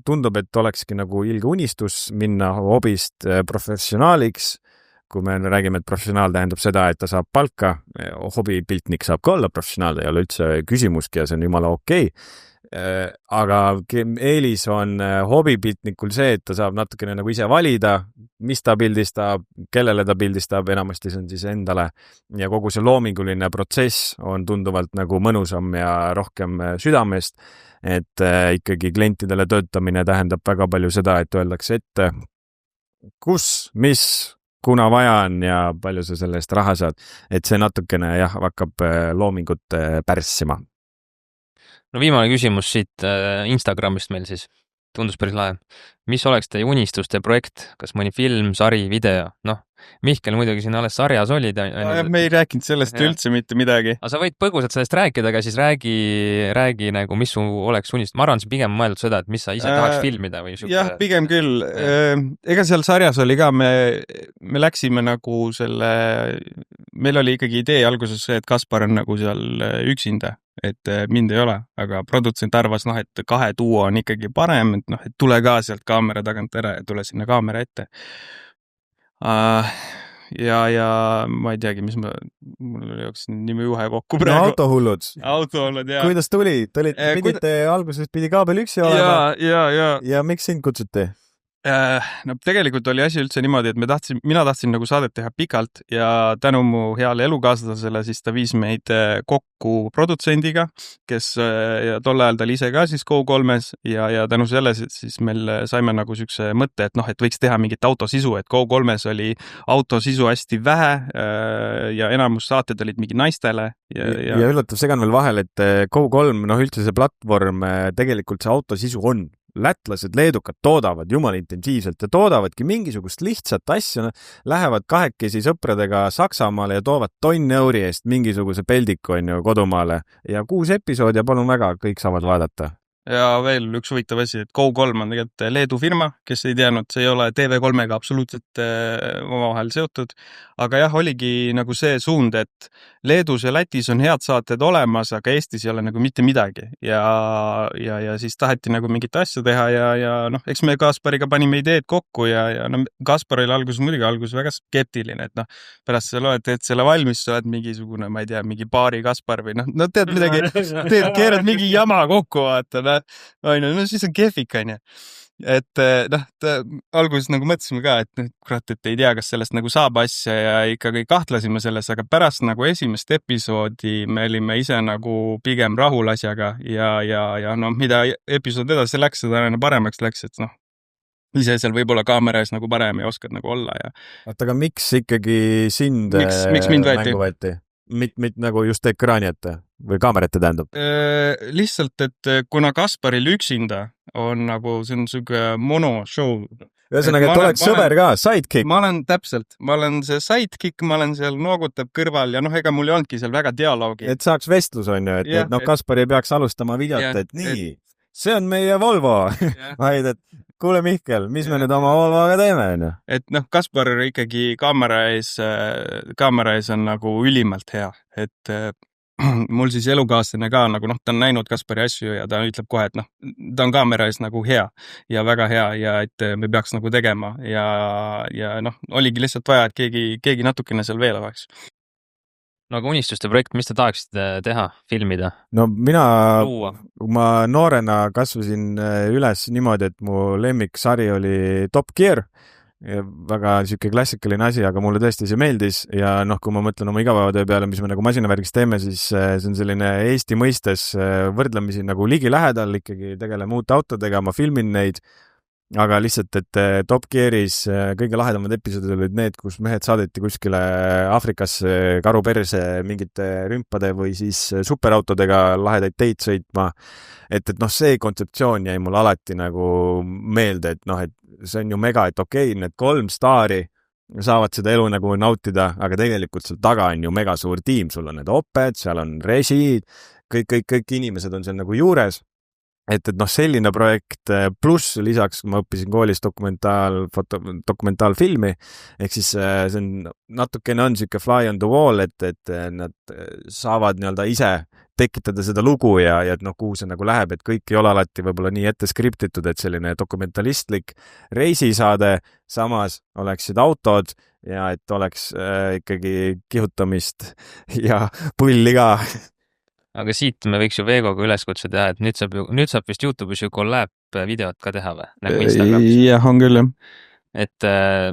tundub, et olekski nagu ilge unistus minna hobist professionaaliks, kui me räägime, et professionaal tähendab seda, et ta saab palka, hobipiltnik saab ka olla professionaal, ei ole üldse küsimuski ja see on jumala okei. Aga eelis on hobipiltnikul see, et ta saab natukene nagu ise valida, mis ta pildistab, kellele ta pildistab, enamasti see on siis endale ja kogu see loominguline protsess on tunduvalt nagu mõnusam ja rohkem südamest, et ikkagi klientidele töötamine tähendab väga palju seda, et öeldakse ette, mis kuna vaja on ja palju sa selle eest raha saad, et see natukene hakkab loomingut pärssima. Viimane küsimus siit Instagramist meil siis. Tundus päris lahe. Mis oleks teie unistuste projekt? Kas mõni film, sari, video? Mihkel muidugi siin alles sarjas olid. Me ei rääkinud sellest üldse mitte midagi. Aga sa võid põgusalt sellest rääkida, aga siis räägi nagu, mis su oleks unistus. Ma arvan, see pigem mõeldud seda, et mis sa ise tahaks filmida või siuke... Jah, pigem küll. Ega seal sarjas oli ka, me läksime nagu meil oli ikkagi idee alguses see, et Kaspar on nagu seal üksinda, et mind ei ole, aga produtsent arvas, et 2 duo on ikkagi parem, et tule ka sealt kaamera tagant ära ja tule sinna kaamera ette. Ja ma ei teagi, mul jooksis nimi juhe kokku praegu. Autohullud, jah. Kuidas tuli? Pidite alguses pidi kaabel üksi olema ja miks sind kutsuti? Tegelikult oli asi üldse niimoodi, et mina tahtsin nagu saadet teha pikalt ja tänu mu heale elukaaslasele siis ta viis meid kokku produtsendiga, kes ja tol ajal ta oli ise ka siis Go3-s ja tänu selle siis meil saime nagu siukse mõtte, et võiks teha mingit autosisu, et Go3-s oli autosisu hästi vähe ja enamus saated olid mingi naistele. Ja üllatav segan veel vahel, et Go3, üldse see platvorm, tegelikult see autosisu on. Lätlased, leedukad toodavad jumala intensiivselt ja toodavadki mingisugust lihtsat asja, lähevad kahekesi sõpradega Saksamaale ja toovad €1 eest mingisuguse peldiku kodumaale ja 6 episoodi ja palun väga, kõik saavad vaadata. Ja veel üks huvitav asi, et Go3 on tegelikult Leedu firma, kes ei teadnud, see ei ole TV3-ga absoluutselt omavahel seotud, aga jah, oligi nagu see suund, et Leedus ja Lätis on head saated olemas, aga Eestis ei ole nagu mitte midagi ja siis taheti nagu mingit asja teha ja eks me Kaspariga panime ideed kokku ja Kaspar oli alguses väga skeptiline, et pärast sa loed, teed selle valmis, sa oled mingisugune, ma ei tea, mingi baari Kaspar või teed midagi, keerad mingi jama kokku, vaata, onju, no siis on kehvik, onju. Et noh, alguses nagu mõtlesime ka, et kurat, et ei tea, kas sellest nagu saab asja ja ikkagi kahtlesime selles, aga pärast nagu esimest episoodi me olime ise nagu pigem rahul asjaga ja noh, mida episood edasi läks, seda aina paremaks läks, et noh, ise seal võib-olla kaamera ees nagu parem ja oskad nagu olla ja. Oota, aga miks ikkagi sind miks mind mängu võeti? Mitte nagu just ekraani ette või kaamera ette tähendab? Lihtsalt, et kuna Kasparil üksinda on nagu, see on siuke monoshow. Ühesõnaga, et oleks sõber ka, sidekick. Ma olen see sidekick, ma olen seal noogutab kõrval ja noh, ega mul ei olnudki seal väga dialoogi. Et saaks vestlus, on ju, et noh, Kaspar ei peaks alustama videot, et nii, see on meie Volvo. Vaid, et kuule Mihkel, mis me nüüd oma Volvoga teeme, on ju? Et noh, Kaspar ikkagi kaamera ees on nagu ülimalt hea, et mul siis elukaaslane ka nagu noh, ta on näinud Kaspari asju ja ta ütleb kohe, et noh, ta on kaamera ees nagu hea ja väga hea ja et me peaks nagu tegema ja noh, oligi lihtsalt vaja, et keegi natukene seal veel oleks. No aga unistuste projekt, mis te tahaksite teha, filmida? No ma noorena kasvasin üles niimoodi, et mu lemmiksari oli Top Gear. Väga siuke klassikaline asi, aga mulle tõesti see meeldis ja noh, kui ma mõtlen oma igapäevatöö peale, mis me nagu masinavärgis teeme, siis see on selline Eesti mõistes võrdlemisi nagu ligilähedal, ikkagi tegeleme uute autodega, ma filmin neid, aga lihtsalt, et Top Gearis kõige lahedamad episoodid olid need, kus mehed saadeti kuskile Afrikasse karuperse mingite rümpade või siis superautodega lahedaid teid sõitma. Et noh, see kontseptsioon jäi mul alati nagu meelde, et noh, et see on ju mega, et okei, need 3 staari saavad seda elu nagu nautida, aga tegelikult seal taga on ju mega suur tiim, sul on need oped, seal on režid, kõik inimesed on seal nagu juures. Et noh, selline projekt pluss lisaks ma õppisin koolis dokumentaalfilmi, ehk siis see on natukene on siuke fly on the wall, et nad saavad nii-öelda ise tekitada seda lugu ja noh, kuhu see nagu läheb, et kõik ei ole alati võib-olla nii ette skriptitud, et selline dokumentalistlik reisisaade, samas oleksid autod ja et oleks ikkagi kihutamist ja pulli ka. Aga siit me võiks ju Veegoga üleskutse teha, et nüüd saab vist YouTube'is ju collab videot ka teha või? Nagu Instagramis. Jah, on küll, jah. Et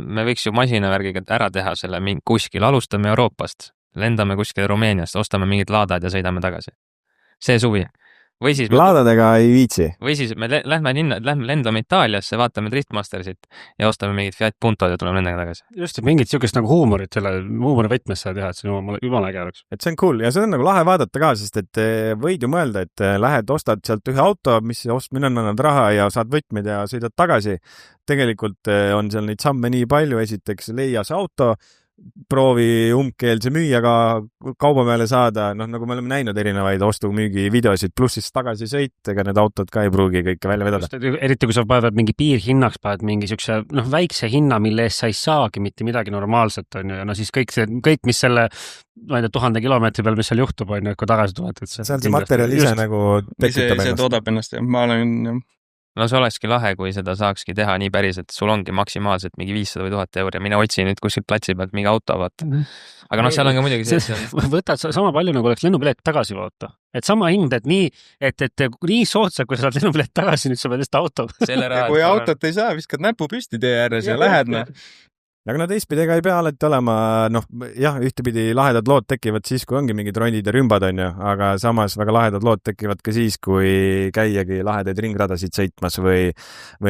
me võiks ju masinavärgiga ära teha selle kuskil, alustame Euroopast, lendame kuskil Rumeeniast, ostame mingid laadad ja sõidame tagasi. See suvi. Või siis laadadega ei viitsi. Või siis me lähme lendame Itaaliasse, vaatame Driftmastersit ja ostame mingid Fiat Puntod ja tuleme nendega tagasi. Just, mingit siukest nagu huumorit, selle huumori võtmes seda teha, et see on jumala äge oleks. Et see on cool ja see on nagu lahe vaadata ka, sest et võid ju mõelda, et lähed, ostad sealt ühe auto, mis ostmine annad raha ja saad võtmed ja sõidad tagasi. Tegelikult on seal neid samme nii palju, esiteks leia see auto, proovi umbkeelse müüjaga kauba peale saada, noh nagu me oleme näinud erinevaid ostu-müügi videosid, pluss siis tagasi sõit, ega need autod ka ei pruugi kõike välja vedada. Eriti kui sa paned mingi piirhinnaks, paned mingi siukse väikse hinna, mille eest sa ei saagi mitte midagi normaalset, on ju, ja no siis kõik, mis selle 1000 kilomeetri peal, mis seal juhtub, on ju, kui tagasi tuleb. See on see materjal ise nagu tekitab ennast. See toodab ennast ja ma olen... No see olekski lahe, kui seda saakski teha nii päris, et sul ongi maksimaalselt mingi 500 või 1000 € ja mine otsi nüüd kuskilt platsi pealt mingi auto, vaata. Aga noh, seal on ka muidugi see... Võtad sama palju, nagu oleks lennupilet tagasi, vaata. Et sama hind, et nii soodsad, kui sa saad lennupilet tagasi, nüüd sa pead just auto. Kui autot ei saa, viskad näpu püsti tee ääres ja lähed. Aga no teistpidi ega ei pea alati olema, noh jah, ühtepidi lahedad lood tekivad siis, kui ongi mingid rondid ja rümbad, on ju, aga samas väga lahedad lood tekivad ka siis, kui käiagi lahedaid ringradasid sõitmas või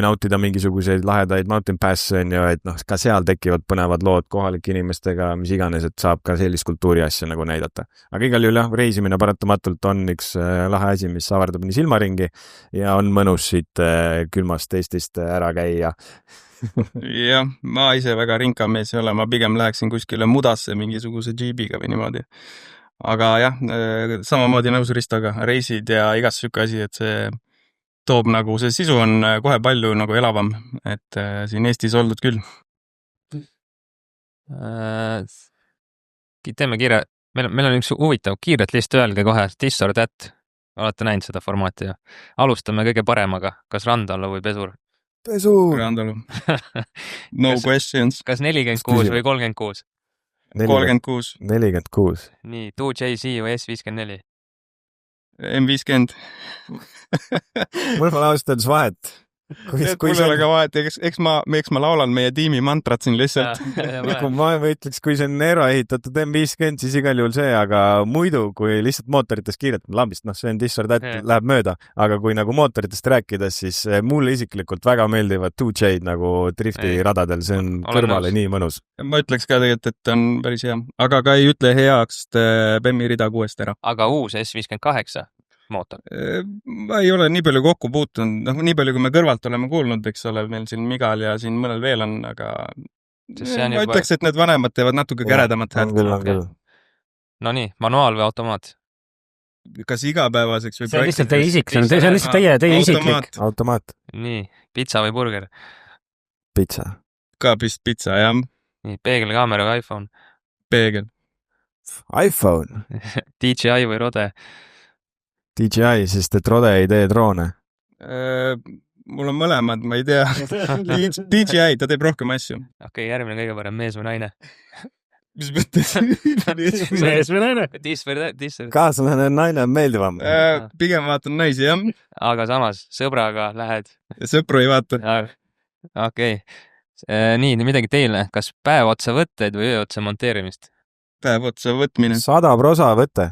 nautida mingisuguseid lahedaid mountain pass'e, on ju, et noh, ka seal tekivad põnevad lood kohalike inimestega, mis iganes, et saab ka sellist kultuuri asja nagu näidata. Aga igal juhul jah, reisimine paratamatult on üks lahe asi, mis avardab nii silmaringi ja on mõnus siit külmast Eestist ära käia. Jah, ma ise väga rinkamees ei ole, ma pigem läheksin kuskile mudasse mingisuguse džiibiga või niimoodi. Aga jah, samamoodi nõus Ristoga, reisid ja igas siuke asi, et see toob nagu, see sisu on kohe palju nagu elavam, et siin Eestis oldud küll. Teeme kiire, meil on üks huvitav kiiret list, öelge kohe, this or that, olete näinud seda formaati ja alustame kõige paremaga, kas Randalu või Pesur? Randalu. No questions. Kas 46 või 36? 36. 46. Nii, 2JZ või S54? M50. mul pole ausalt öeldes vahet. Mul ei ole ka vahet, eks ma laulan meie tiimi mantrat siin lihtsalt. Kui ma ütleks, kui see on Nero ehitatud M50, siis igal juhul see, aga muidu, kui lihtsalt mootorites kiirelt lambist, see on this or that, läheb mööda, aga kui nagu mootoritest rääkides, siis mulle isiklikult väga meeldivad 2J-d nagu drifti radadel, see on kõrvale nii mõnus. Ma ütleks ka tegelikult, et on päris hea, aga ka ei ütle heaks BEM-i rida 6 ära. Aga uus S58 mootor? Ma ei ole nii palju kokku puutunud, nii palju kui me kõrvalt oleme kuulnud, eks ole, meil siin Migal ja siin mõnel veel on, aga ma ütleks, et need vanemad teevad natuke käredamat häält. No nii, manuaal või automaat? Kas igapäevaseks või see on lihtsalt teie isik, see on lihtsalt teie isiklik. Automaat. Nii, pitsa või burger? Pitsa. Ka pitsa, jah. Nii, peegelkaamera või iPhone? Peegel. iPhone. DJI või Rode? DJI, sest et Rode ei tee droone. Mul on mõlemad, ma ei tea. DJI, ta teeb rohkem asju. Okei, järgmine kõige parem, mees või naine? Mis mõttes? Mees või naine? Kaaslane naine on meeldivam. Pigem vaatan naisi, jah. Aga samas, sõbraga lähed? Sõpru ei vaata. Okei. Nii, midagi teile. Kas päev otsa võtteid või öö otsa monteerimist? Päev otsa võtmine. 100% võtte.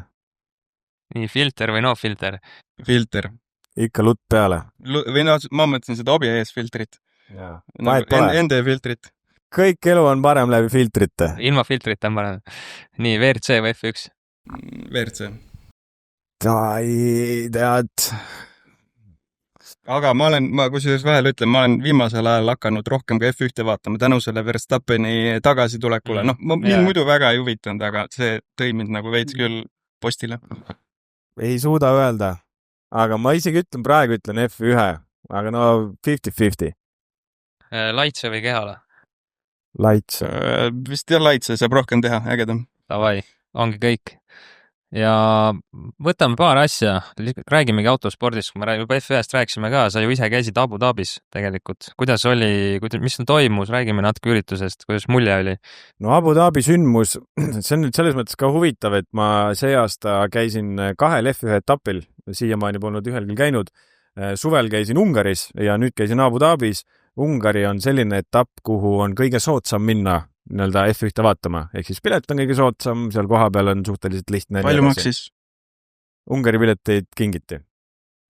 Nii, filter või no filter? Filter. Ikka lutt peale. Või ma mõtlesin seda obi ees filtrit. Ende filtrit. Kõik elu on parem läbi filtrite. Ilma filtrita on parem. Nii, WRC või F1? WRC. Tead. Aga ma kusjuures vahel ütlen, ma olen viimasel ajal hakanud rohkem ka F1 vaatama tänu selle Verstappeni tagasitulekule. Mind muidu väga ei huvitanud, aga see tõi mind nagu veits küll postile. Ei suuda öelda, aga ma isegi praegu ütlen F1, aga 50-50. Laitse või kehala? Laitse. Vist jah, laitse saab rohkem teha, ägedam. Davai, ongi kõik. Ja võtame paar asja, räägimegi autospordist, kui me juba F1-st rääkisime ka, sa ju ise käisid Abu Dhabis tegelikult. Kuidas oli, mis toimus, räägime natuke üritusest, kuidas mulje oli? No Abu Dhabi sündmus, see on nüüd selles mõttes ka huvitav, et ma see aasta käisin 2 F1 etapil, siiamaani polnud ühelgi käinud. Suvel käisin Ungaris ja nüüd käisin Abu Dhabis. Ungari on selline etapp, kuhu on kõige soodsam minna nii-öelda F1 vaatama, ehk siis pilet on kõige soodsam, seal koha peal on suhteliselt lihtne. Palju maksis? Ungari pileteid kingiti.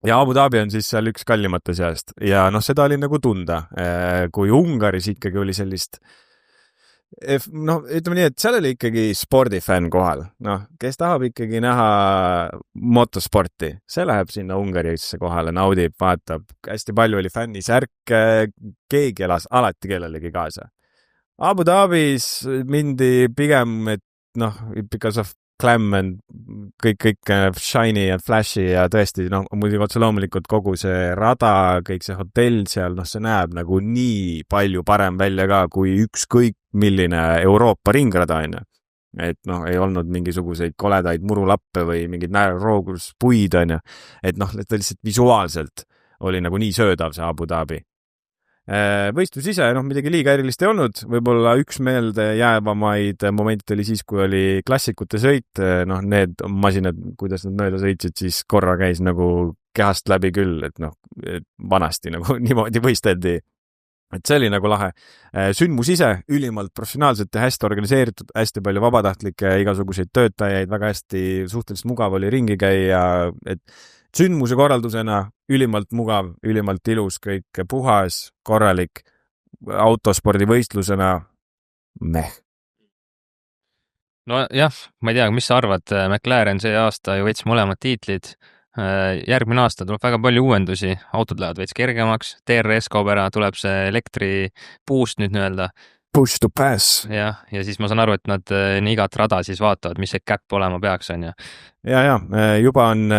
Ja Abu Dhabi on siis seal üks kallimate seast. Ja seda oli nagu tunda, kui Ungaris ikkagi oli sellist, ütleme nii, et seal oli ikkagi spordifänn kohal. Kes tahab ikkagi näha motosporti, see läheb sinna Ungarisse kohale, naudib, vaatab. Hästi palju oli fännisärke, keegi elas alati kellelegi kaasa. Abu Dhabis mindi pigem, et because of glam and kõik shiny ja flashy ja tõesti, muidugi otse loomulikult kogu see rada, kõik see hotell seal, see näeb nagu nii palju parem välja ka kui ükskõik milline Euroopa ringrada on. Et ei olnud mingisuguseid koledaid murulappe või mingid rooguspuid on. Et lihtsalt visuaalselt oli nagu nii söödav see Abu Dhabi. Võistlus ise, midagi liiga erilist ei olnud, võib-olla üks meelde jäävamaid momendid oli siis, kui oli klassikute sõit, need masinad, kuidas nad mööda sõitsid, siis korra käis nagu kehast läbi küll, et vanasti nagu niimoodi võisteldi. Et see oli nagu lahe. Sündmus ise ülimalt professionaalselt ja hästi organiseeritud, hästi palju vabatahtlikke igasuguseid töötajaid, väga hästi suhteliselt mugav oli ringi käia, et sündmuse korraldusena ülimalt mugav, ülimalt ilus, kõik puhas, korralik, autospordivõistlusena meh. No jah, ma ei tea, mis sa arvad, McLaren see aasta ju võttis mõlemad tiitlid. Järgmine aasta tuleb väga palju uuendusi, autod lähevad veits kergemaks, TRS kaob ära, tuleb see elektri boost nüüd öelda. Push to pass. Ja siis ma saan aru, et nad nii igat rada siis vaatavad, mis see cap olema peaks on. Ja, juba on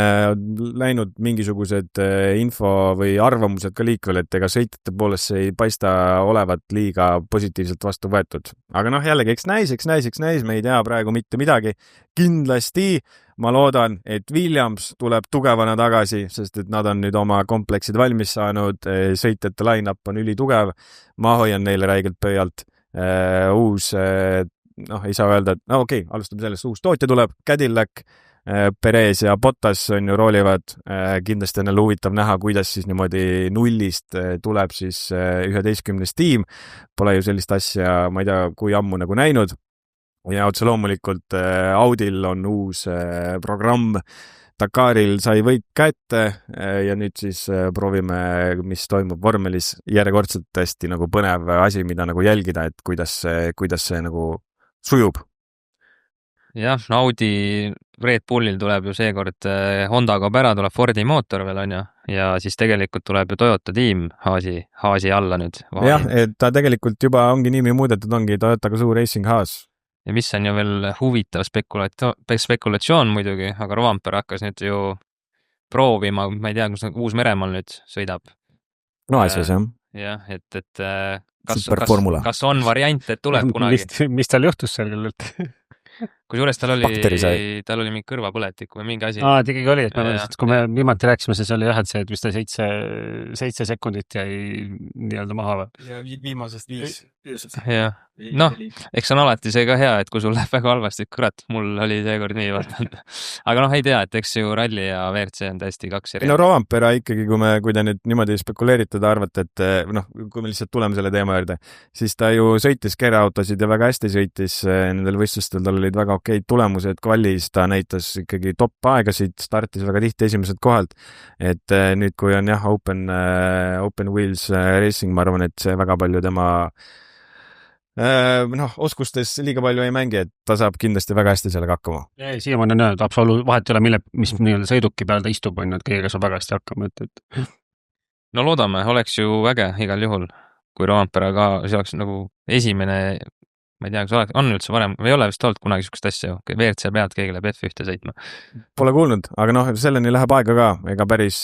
läinud mingisugused info või arvamused ka liikvel, et ega sõitjate poolest see ei paista olevat liiga positiivselt vastu võetud. Aga jällegi, eks näis, me ei tea praegu mitte midagi. Kindlasti ma loodan, et Williams tuleb tugevana tagasi, sest et nad on nüüd oma kompleksid valmis saanud, sõitjate line-up on ülitugev, ma hoian neile räigelt pöialt. Uus, ei saa öelda, et okei, alustame sellest, uus tootja tuleb, Cadillac, Perez ja Bottas on ju roolivad, kindlasti on jälle huvitav näha, kuidas siis niimoodi nullist tuleb siis 11. tiim. Pole ju sellist asja, ma ei tea, kui ammu nagu näinud. Ja otse loomulikult Audil on uus programm. Dakaril sai võit kätte ja nüüd siis proovime, mis toimub vormelis. Järjekordselt tõesti nagu põnev asi, mida nagu jälgida, et kuidas see nagu sujub. Jah, Audi Red Bullil tuleb ju seekord Honda kaob ära, tuleb Fordi mootor veel on ju, ja siis tegelikult tuleb ju Toyota tiim Haasi alla nüüd. Jah, et ta tegelikult juba ongi nimi muudetud, ongi Toyota Gazoo Racing Haas. Ja mis on ju veel huvitav spekulatsioon muidugi, aga Rovanpera hakkas nüüd ju proovima, ma ei tea, kus uus Meremaal nüüd sõidab. No asjas, jah. Jah, et kas on variant, et tuleb kunagi? Mis tal juhtus seal küll, et Kusjuures tal oli mingi kõrvapõletik või mingi asi. Tegi oli, et kui me viimati rääkisime, siis oli jah, et see, et mis ta 7 sekundit jäi nii-öelda maha või? Ja viimasest 5. Jah, noh, eks on alati see ka hea, et kui sul läheb väga halvasti, kurat, mul oli seekord nii vaatanud. Aga noh, ei tea, et eks ju ralli ja WRC on täiesti 2 eri. No Rovanpera ikkagi, kui te nüüd niimoodi spekuleeritada arvate, et kui me lihtsalt tuleme selle teema juurde, siis ta ju sõitis kereautosid ja väga hästi sõitis nendel võistlustel, tal olid väga okeid tulemused, kvalis ta näitas ikkagi top aegasid, startis väga tihti esimesed kohalt, et nüüd kui on jah, open wheels racing, ma arvan, et see väga palju tema oskustes liiga palju ei mängi, et ta saab kindlasti väga hästi sellega hakkama. Siiamaani on öeldud, vahet ei ole, mis nii-öelda sõiduki peal ta istub, on, et kõigega saab väga hästi hakkama. No loodame, oleks ju väge igal juhul, kui Rovanpera ka see oleks nagu esimene, ma ei tea, kas on üldse varem, või ei ole vist olnud kunagi sükust asja, WRC pealt keegi läheb F1 sõitma. Pole kuulnud, aga selleni läheb aega ka, ega päris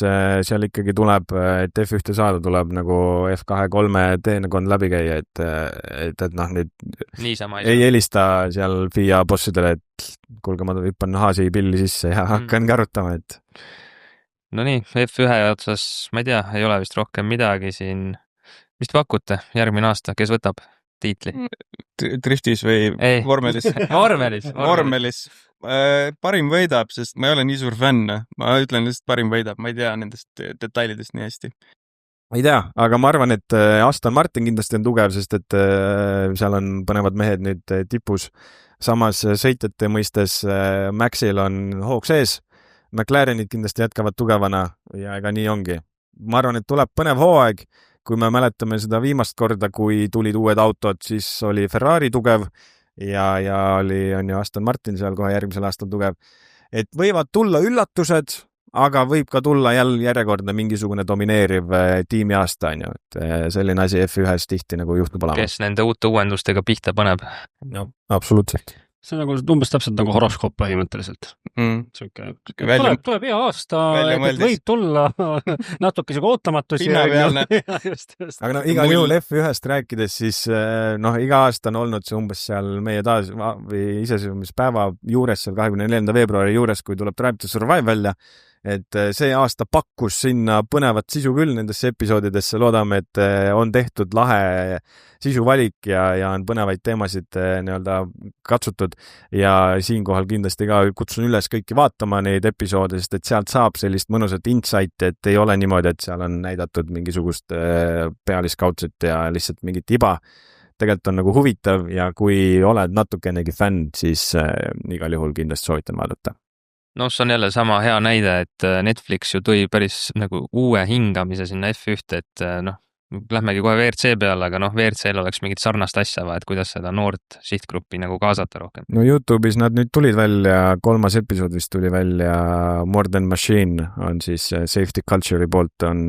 seal ikkagi tuleb, et F1 saada tuleb nagu F2-3 teenekond läbi käia, et nüüd ei helista seal FIA bossidele, et kuulge, ma hüppan Haasi pilli sisse ja hakkan karutama, et no nii, F1 otsas, ma ei tea, ei ole vist rohkem midagi siin. Mis te pakute järgmine aasta, kes võtab tiitli? Driftis või vormelis? Vormelis. Parim võidab, sest ma ei ole nii suur fänn. Ma ütlen lihtsalt parim võidab, ma ei tea nendest detailidest nii hästi. Ei tea, aga ma arvan, et Aston Martin kindlasti on tugev, sest et seal on põnevad mehed nüüd tipus. Samas sõitjate mõistes Maxil on hoog sees, McLarenid kindlasti jätkavad tugevana ja ega nii ongi. Ma arvan, et tuleb põnev hooaeg. Kui me mäletame seda viimast korda, kui tulid uued autod, siis oli Ferrari tugev ja on ju Aston Martin seal kohe järgmisel aastal tugev. Et võivad tulla üllatused, aga võib ka tulla järjekordne mingisugune domineeriv tiimi aasta, on ju. Et selline asi F1-s tihti nagu juhtub olema. Kes nende uute uuendustega pihta paneb? No, absoluutselt. See on nagu umbes täpselt nagu horoskoop põhimõtteliselt. Tuleb hea aasta, et võib tulla natuke siuke ootamatusi. Pinnapealne. Aga igal juhul F1-st rääkides, siis iga aasta on olnud see umbes seal meie iseseisvumispäeva juures, seal 24. veebruari juures, kui tuleb Drive to Survive välja, et see aasta pakkus sinna põnevat sisu küll nendesse episoodidesse, loodame, et on tehtud lahe sisuvalik ja on põnevaid teemasid nii-öelda katsutud ja siinkohal kindlasti ka kutsun üles kõiki vaatama neid episoode, sest et sealt saab sellist mõnusat insighti, et ei ole niimoodi, et seal on näidatud mingisugust pealiskaudset ja lihtsalt mingit iba. Tegelikult on nagu huvitav ja kui oled natukenegi fänn, siis igal juhul kindlasti soovitan vaadata. No see on jälle sama hea näide, et Netflix ju tõi päris nagu uue hingamise sinna F1, et lähmegi kohe WRC peale, aga WRC-l oleks mingit sarnast asja vaja, et kuidas seda noort sihtgruppi nagu kaasata rohkem. No YouTube'is nad nüüd tulid välja, 3. episood vist tuli välja, More Than Machine on siis Safety Culture'i poolt on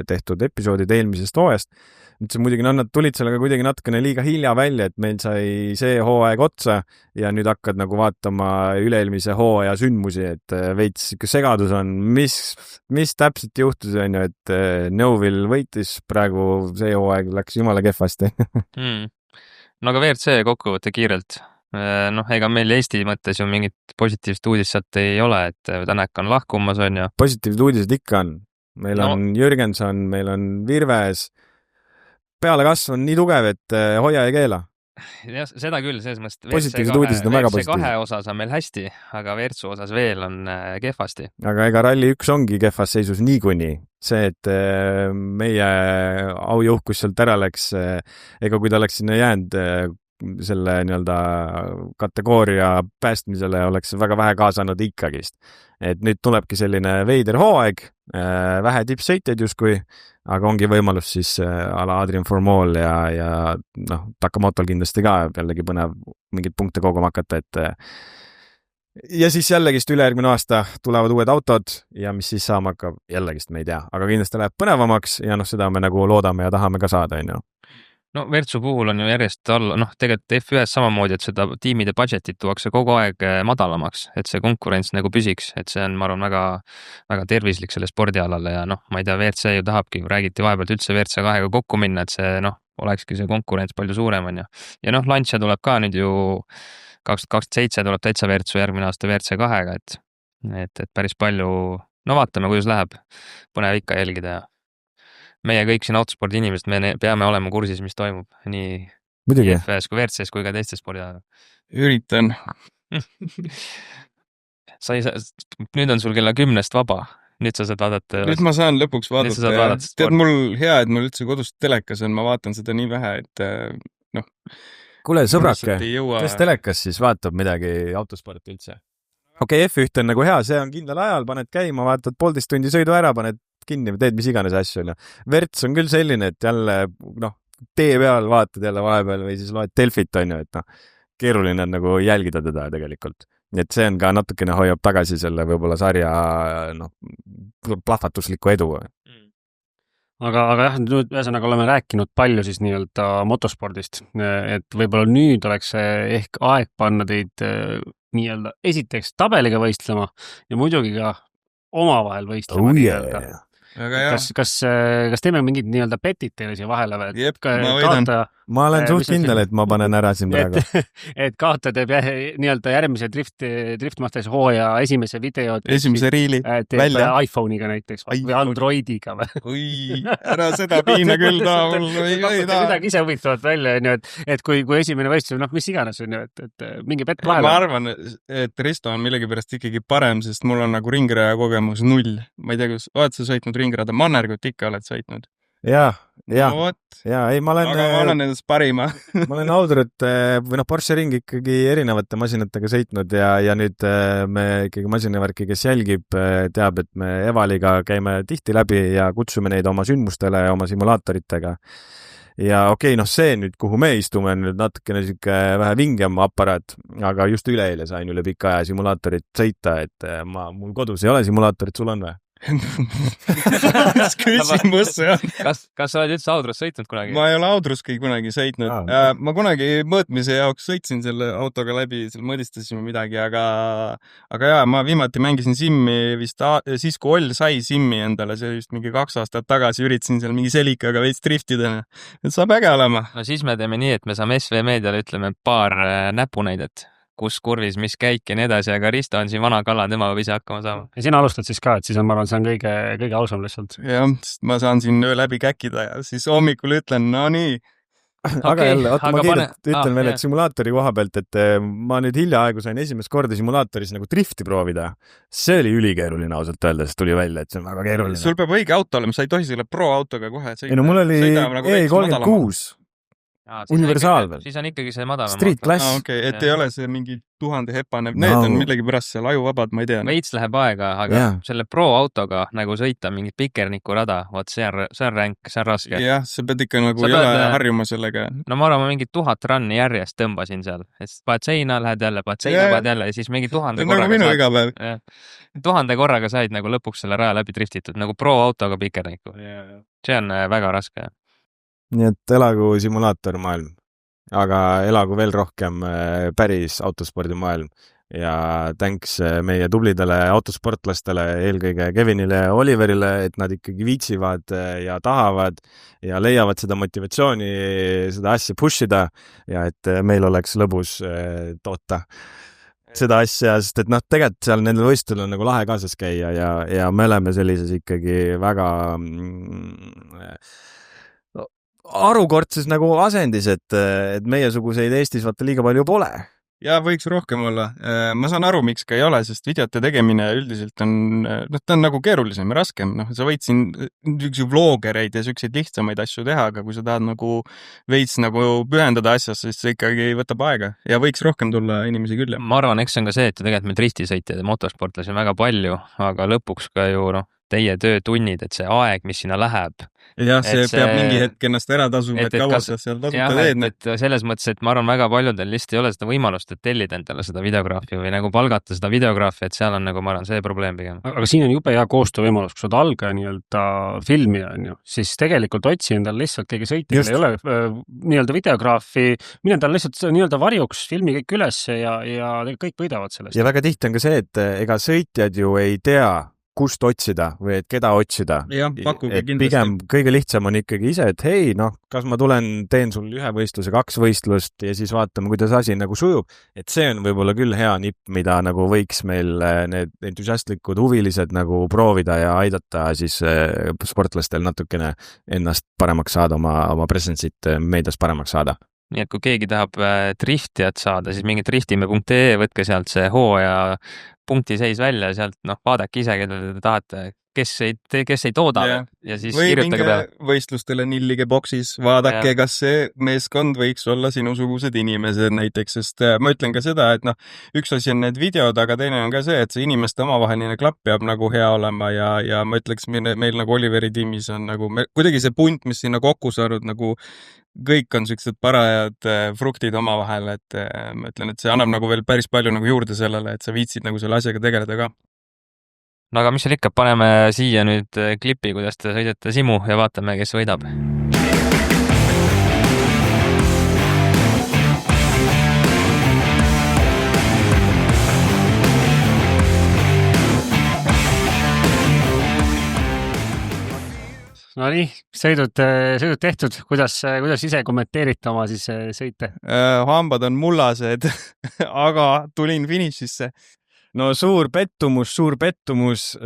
tehtud episoodid eelmisest hooajast. Muidugi nad tulid sellega kuidagi natukene liiga hilja välja, et meil sai see hooaeg otsa ja nüüd hakkad nagu vaatama üle-eelmise hooaja sündmusi, et veits segadus on, mis täpselt juhtus, on ju, et Neuville võitis praegu, see hooaeg läks jumala kehvasti. No aga WRC kokkuvõtte kiirelt. Ega meil Eesti mõttes ju mingit positiivset uudist sealt ei ole, et Tänak on lahkumas, on ju. Positiivsed uudised ikka on. Meil on Jürgenson, meil on Virves. Peale kasv on nii tugev, et hoia ja keela. seda küll, selles mõttes Positiivsed uudised on väga positiivsed. WRC2 osas on meil hästi, aga Virtsu osas veel on kehvasti. Aga ega Rally1 ongi kehvas seisus niikuni. See, et meie aujuht, kus sealt ära läks, ega kui ta oleks sinna jäänud selle nii-öelda kategooria päästmisele, oleks väga vähe kaasanud ikkagist. Et nüüd tulebki selline veider hooaeg, vähe tippsõitjaid justkui, aga ongi võimalus siis ala Adrian Formol ja noh, Takamotol kindlasti ka jällegi põnev mingid punkte koguma hakata, et ja siis jällegist ülejärgmine aasta tulevad uued autod ja mis siis saama hakkab, jällegist me ei tea, aga kindlasti läheb põnevamaks ja noh, seda me nagu loodame ja tahame ka saada, on ju. No Virtsu puhul on ju järjest alla, noh, tegelikult F1 samamoodi, et seda tiimide budgetit tuuakse kogu aeg madalamaks, et see konkurents nagu püsiks, et see on, ma arvan, väga, väga tervislik selle spordialale ja noh, ma ei tea, WRC ju tahabki, räägiti vahepealt üldse WRC2-ga kokku minna, et see noh, olekski see konkurents palju suurem, on ju. Ja noh, Lancia tuleb ka nüüd ju 2027 tuleb täitsa Virtsu järgmine aasta WRC2-ga, et päris palju, no vaatame, kuidas läheb, põnev ikka jälgida ja meie kõik siin autospordi inimesed, me peame olema kursis, mis toimub nii Muidugi. F1 kui WRC-s kui ka teistes spordialaga. Üritan. Nüüd on sul kella 10-st vaba. Nüüd sa saad vaadata. Nüüd ma saan lõpuks vaadata. Tead, mul hea, et mul üldse kodus telekas on, ma vaatan seda nii vähe, et noh. Kuule, sõbrake, kes telekas siis vaatab midagi autosporti üldse? Okei, F1 on nagu hea, see on kindlal ajal, paned käima, vaatad 1,5 tundi sõidu ära, paned kinni, teed mis iganes asju. Verts on küll selline, et jälle noh, tee peal vaatad jälle vahepeal või siis loed Delfit, on ju, et noh, keeruline on nagu jälgida teda tegelikult. Et see on ka natukene hoiab tagasi selle võib-olla sarja noh, plahvatuslikku edu. Aga jah, nüüd ühesõnaga oleme rääkinud palju siis nii-öelda motospordist, et võib-olla nüüd oleks ehk aeg panna teid nii-öelda esiteks tabeliga võistlema ja muidugi ka omavahel võistlema. Kas teeme mingid nii-öelda petid teile siia vahele või? Jep, ma võidan. Ma olen suht kindel, et ma panen ära siin praegu. Et kaotaja teeb nii-öelda järgmise Driftmasters hooaja esimese video. Esimese riili välja. iPhone'iga näiteks või Androidiga või? Oi, ära seda piina küll taha mul. Midagi ise huvitavat välja, et kui esimene võistlus, noh, mis iganes on ju, et mingi pett vahele. Ma arvan, et Risto on millegipärast ikkagi parem, sest mul on nagu ringraja kogemus 0. Ma ei tea, kus oled sa sõitnud ringrada, Mannergut ikka oled sõitnud? Jaa. Ei, ma olen endast parima. Ma olen Audrut või noh, Porsche ring ikkagi erinevate masinatega sõitnud ja nüüd me ikkagi masinavärki, kes jälgib, teab, et me Evaliga käime tihti läbi ja kutsume neid oma sündmustele ja oma simulaatoritega. Ja okei, noh, see nüüd, kuhu me istume, on nüüd natukene siuke vähe vingem aparaat, aga just üleeile sain üle pika aja simulaatorit sõita, et mul kodus ei ole simulaatorit, sul on või? Kas küsimus on? Kas sa oled üldse Audrus sõitnud kunagi? Ma ei ole Audruski kunagi sõitnud. Ma kunagi mõõtmise jaoks sõitsin selle autoga läbi, seal mõõdistasime midagi, aga jaa, ma viimati mängisin simmi vist siis, kui Oll sai simmi endale, see just mingi 2 aastat tagasi üritasin seal mingi selikaga veits driftida. Et saab äge olema. No siis me teeme nii, et me saame SV Meediale ütleme paar näpunäidet. Kus kurvis, mis käik ja nii edasi, aga Risto on siin vana kala, tema võib ise hakkama saama. Ja sina alustad siis ka, et siis on, ma arvan, see on kõige ausam lihtsalt. Jah, ma saan siin öö läbi käkkida ja siis hommikul ütlen, no nii. Aga jälle, ma kiirelt ütlen veel, et simulaatori koha pealt, et ma nüüd hiljaaegu sain esimest korda simulaatoris nagu drifti proovida. See oli ülikeeruline ausalt öelda, sest tuli välja, et see on väga keeruline. Sul peab õige auto olema, sa ei tohi selle pro-autoga kohe sõita. Ei no mul oli E36. Universaal veel. Siis on ikkagi see madalam. Street Class. Okei, et ei ole see mingi 1000 hepanev. Need on millegipärast seal ajuvabad, ma ei tea. Veits läheb aega, aga selle pro-autoga nagu sõita mingit pikerniku rada, vaat see on ränk, see on raske. Jah, sa pead ikka nagu jälle harjuma sellega. No ma arvan, ma mingi 1000 runni järjest tõmbasin seal. Et paad seina, lähed jälle, paad seina, paad jälle ja siis mingi 1000 korraga. Nagu minu iga päev. 1000 korraga said nagu lõpuks selle raja läbi driftitud, nagu pro-autoga pikerniku. See on väga raske. Nii et elagu simulaator maailm, aga elagu veel rohkem päris autospordi maailm ja thanks meie tublidele autosportlastele, eelkõige Kevinile ja Oliverile, et nad ikkagi viitsivad ja tahavad ja leiavad seda motivatsiooni, seda asja pushida ja et meil oleks lõbus toota seda asja, sest et noh, tegelikult seal nendel võistlustel on nagu lahe kaasas käia ja me oleme sellises ikkagi väga harukordses nagu asendis, et meiesuguseid Eestis vaata liiga palju pole. Ja võiks rohkem olla. Ma saan aru, miks ka ei ole, sest videote tegemine üldiselt on, ta on nagu keerulisem ja raskem. Sa võid siin niisuguseid vloogereid ja niisuguseid lihtsamaid asju teha, aga kui sa tahad nagu veits nagu pühendada asjast, siis see ikkagi võtab aega ja võiks rohkem tulla inimesi küll. Ma arvan, eks see on ka see, et tegelikult meil driftisõitjaid ja motosportlasi on väga palju, aga lõpuks ka ju teie töötunnid, et see aeg, mis sinna läheb. Jah, see peab mingi hetk ennast ära tasuma, et kaua sa seal tasuta teed. Et selles mõttes, et ma arvan, väga paljudel lihtsalt ei ole seda võimalust, et tellida endale seda videograafi või nagu palgata seda videograafi, et seal on nagu, ma arvan, see probleem pigem. Aga siin on jube hea koostöövõimalus, kui sa oled algaja nii-öelda filmija, siis tegelikult otsi endale lihtsalt keegi sõitja, ei ole nii-öelda videograafi, mine endale lihtsalt nii-öelda varjuks, filmi kõik üles ja kõik võidavad sellest. Ja väga tihti on ka see, et ega sõitjad ju ei tea, kust otsida või et keda otsida. Jah, pakkuge kindlasti. Pigem kõige lihtsam on ikkagi ise, et hei, kas ma tulen, teen sul 1 võistluse, 2 võistlust ja siis vaatame, kuidas asi nagu sujub. Et see on võib-olla küll hea nipp, mida nagu võiks meil need entusiastlikud huvilised nagu proovida ja aidata siis sportlastel natukene ennast paremaks saada, oma presence'it meedias paremaks saada. Nii et kui keegi tahab driftijat saada, siis mingi driftime.ee, võtke sealt see hooaja punktiseis välja, sealt vaadake ise, keda te tahate, kes ei tooda ja siis või kirjutage peale. Või võistlustele nillige boksis, vaadake, kas see meeskond võiks olla sinusugused inimesed näiteks, sest ma ütlen ka seda, et üks asi on need videod, aga teine on ka see, et see inimeste omavaheline klapp peab nagu hea olema ja ma ütleks, meil nagu Oliveri tiimis on nagu kuidagi see punt, mis sinna kokku saanud, nagu kõik on sellised parajad fruktid omavahel, et ma ütlen, et see annab nagu veel päris palju nagu juurde sellele, et sa viitsid nagu selle asjaga tegeleda ka. No aga mis seal ikka, paneme siia nüüd klipi, kuidas te sõidate Simu ja vaatame, kes võidab. No nii, sõidud tehtud. Kuidas ise kommenteerite oma siis sõite? Hambad on mullased, aga tulin finišisse. No suur pettumus,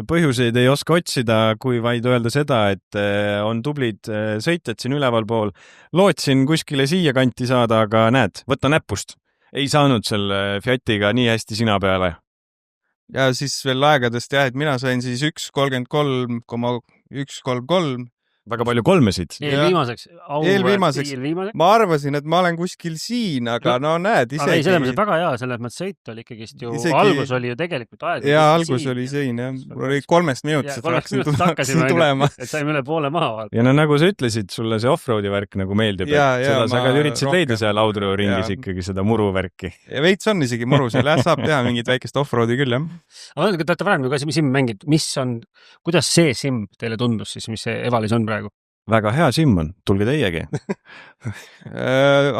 põhjuseid ei oska otsida, kui vaid öelda seda, et on tublid sõitjad siin ülevalpool. Lootsin kuskile siia kanti saada, aga näed, võta näpust. Ei saanud selle Fiatiga nii hästi sina peale. Ja siis veel aegadest et mina sain siis 1.33,133. Väga palju kolmesid. Eelviimaseks. Ma arvasin, et ma olen kuskil siin, aga näed isegi. Aga ei, selles mõttes väga hea, selles mõttes sõit oli ikkagist ju, algus oli ju tegelikult aed. Ja algus oli siin, jah. Oli 3 minutist hakkasin tulema. Et saime üle poole maha. Ja nagu sa ütlesid, sulle see offroadi värk nagu meeldib. Seda sa ka üritasid leida seal Audru ringis ikkagi seda muruvärki. Ja veits on isegi muru seal, saab teha mingit väikest offroadi küll, jah. Aga te olete varem ju ka sim mängid. Kuidas see sim teile tundus siis, mis see Evalis on praegu? Väga hea sim on, tulge teiegi.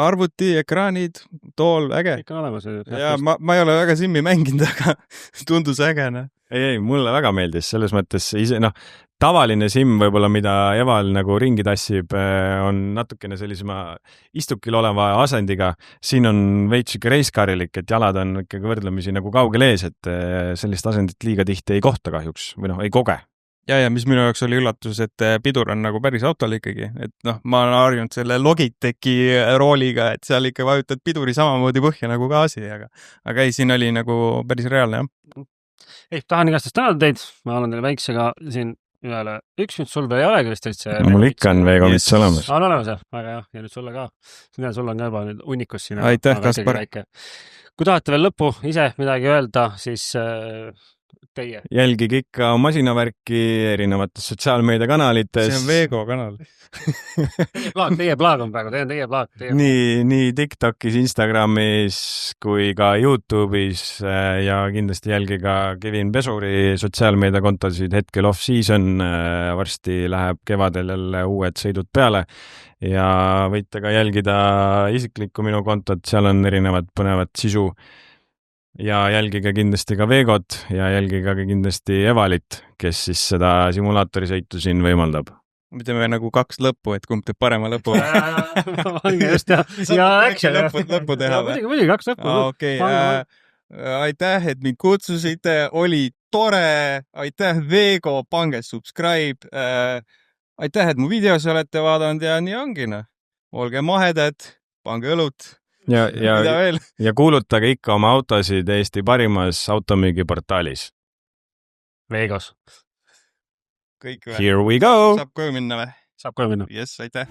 Arvuti, ekraanid, tool, äge. Kõik on olemas. Ja ma ei ole väga simmi mänginud, aga tundus ägena. Ei, mulle väga meeldis selles mõttes tavaline sim võib-olla, mida Eval nagu ringi tassib, on natukene sellisema istukil oleva asendiga. Siin on veits ikka reiskarilik, et jalad on ikkagi võrdlemisi nagu kaugel ees, et sellist asendit liiga tihti ei kohta kahjuks või ei koge. Ja mis minu jaoks oli üllatus, et pidur on nagu päris autol ikkagi, et ma olen harjunud selle Logitechi rooliga, et seal ikka vajutad piduri samamoodi põhja nagu gaasi, aga ei, siin oli nagu päris reaalne, jah. Tahan igastest tänada teid, ma olen teile väiksega siin ühele 1 minut, sul veel ei olegi vist üldse. Mul ikka on veekomits olemas. On olemas, jah, väga hea, ja nüüd sulle ka. Sul on ka juba nüüd unikus siin. Aitäh, Kaspar. Kui tahate veel lõppu ise midagi öelda, siis teie. Jälgige ikka masinavärki erinevates sotsiaalmeediakanalites. See on Veego kanal. Teie plaag on praegu, teie plaag. Nii TikTokis, Instagramis kui ka YouTube'is ja kindlasti jälgige Kevin Pesuri sotsiaalmeediakontosid. Hetkel off-season, varsti läheb kevadel jälle uued sõidud peale ja võite ka jälgida isiklikku minu kontot, seal on erinevad põnevad sisu. Ja jälgige kindlasti ka Veegot ja jälgige ka kindlasti Evalit, kes siis seda simulaatori sõitu siin võimaldab. Me teeme nagu 2 lõppu, et kumb teeb parema lõpu. Just, ja lõppu teha. Muidugi 2 lõppu. Okei, aitäh, et mind kutsusite, oli tore, aitäh Veego, pange subscribe, aitäh, et mu videos olete vaadanud ja nii ongi. olge mahedad, pange õlut. ja Mida veel? Ja kuulutage ikka oma autosid Eesti parimas automüügiportaalis. Vegas. Kõik või? Here we go! Saab koju minna või? Saab koju minna. Yes, aitäh!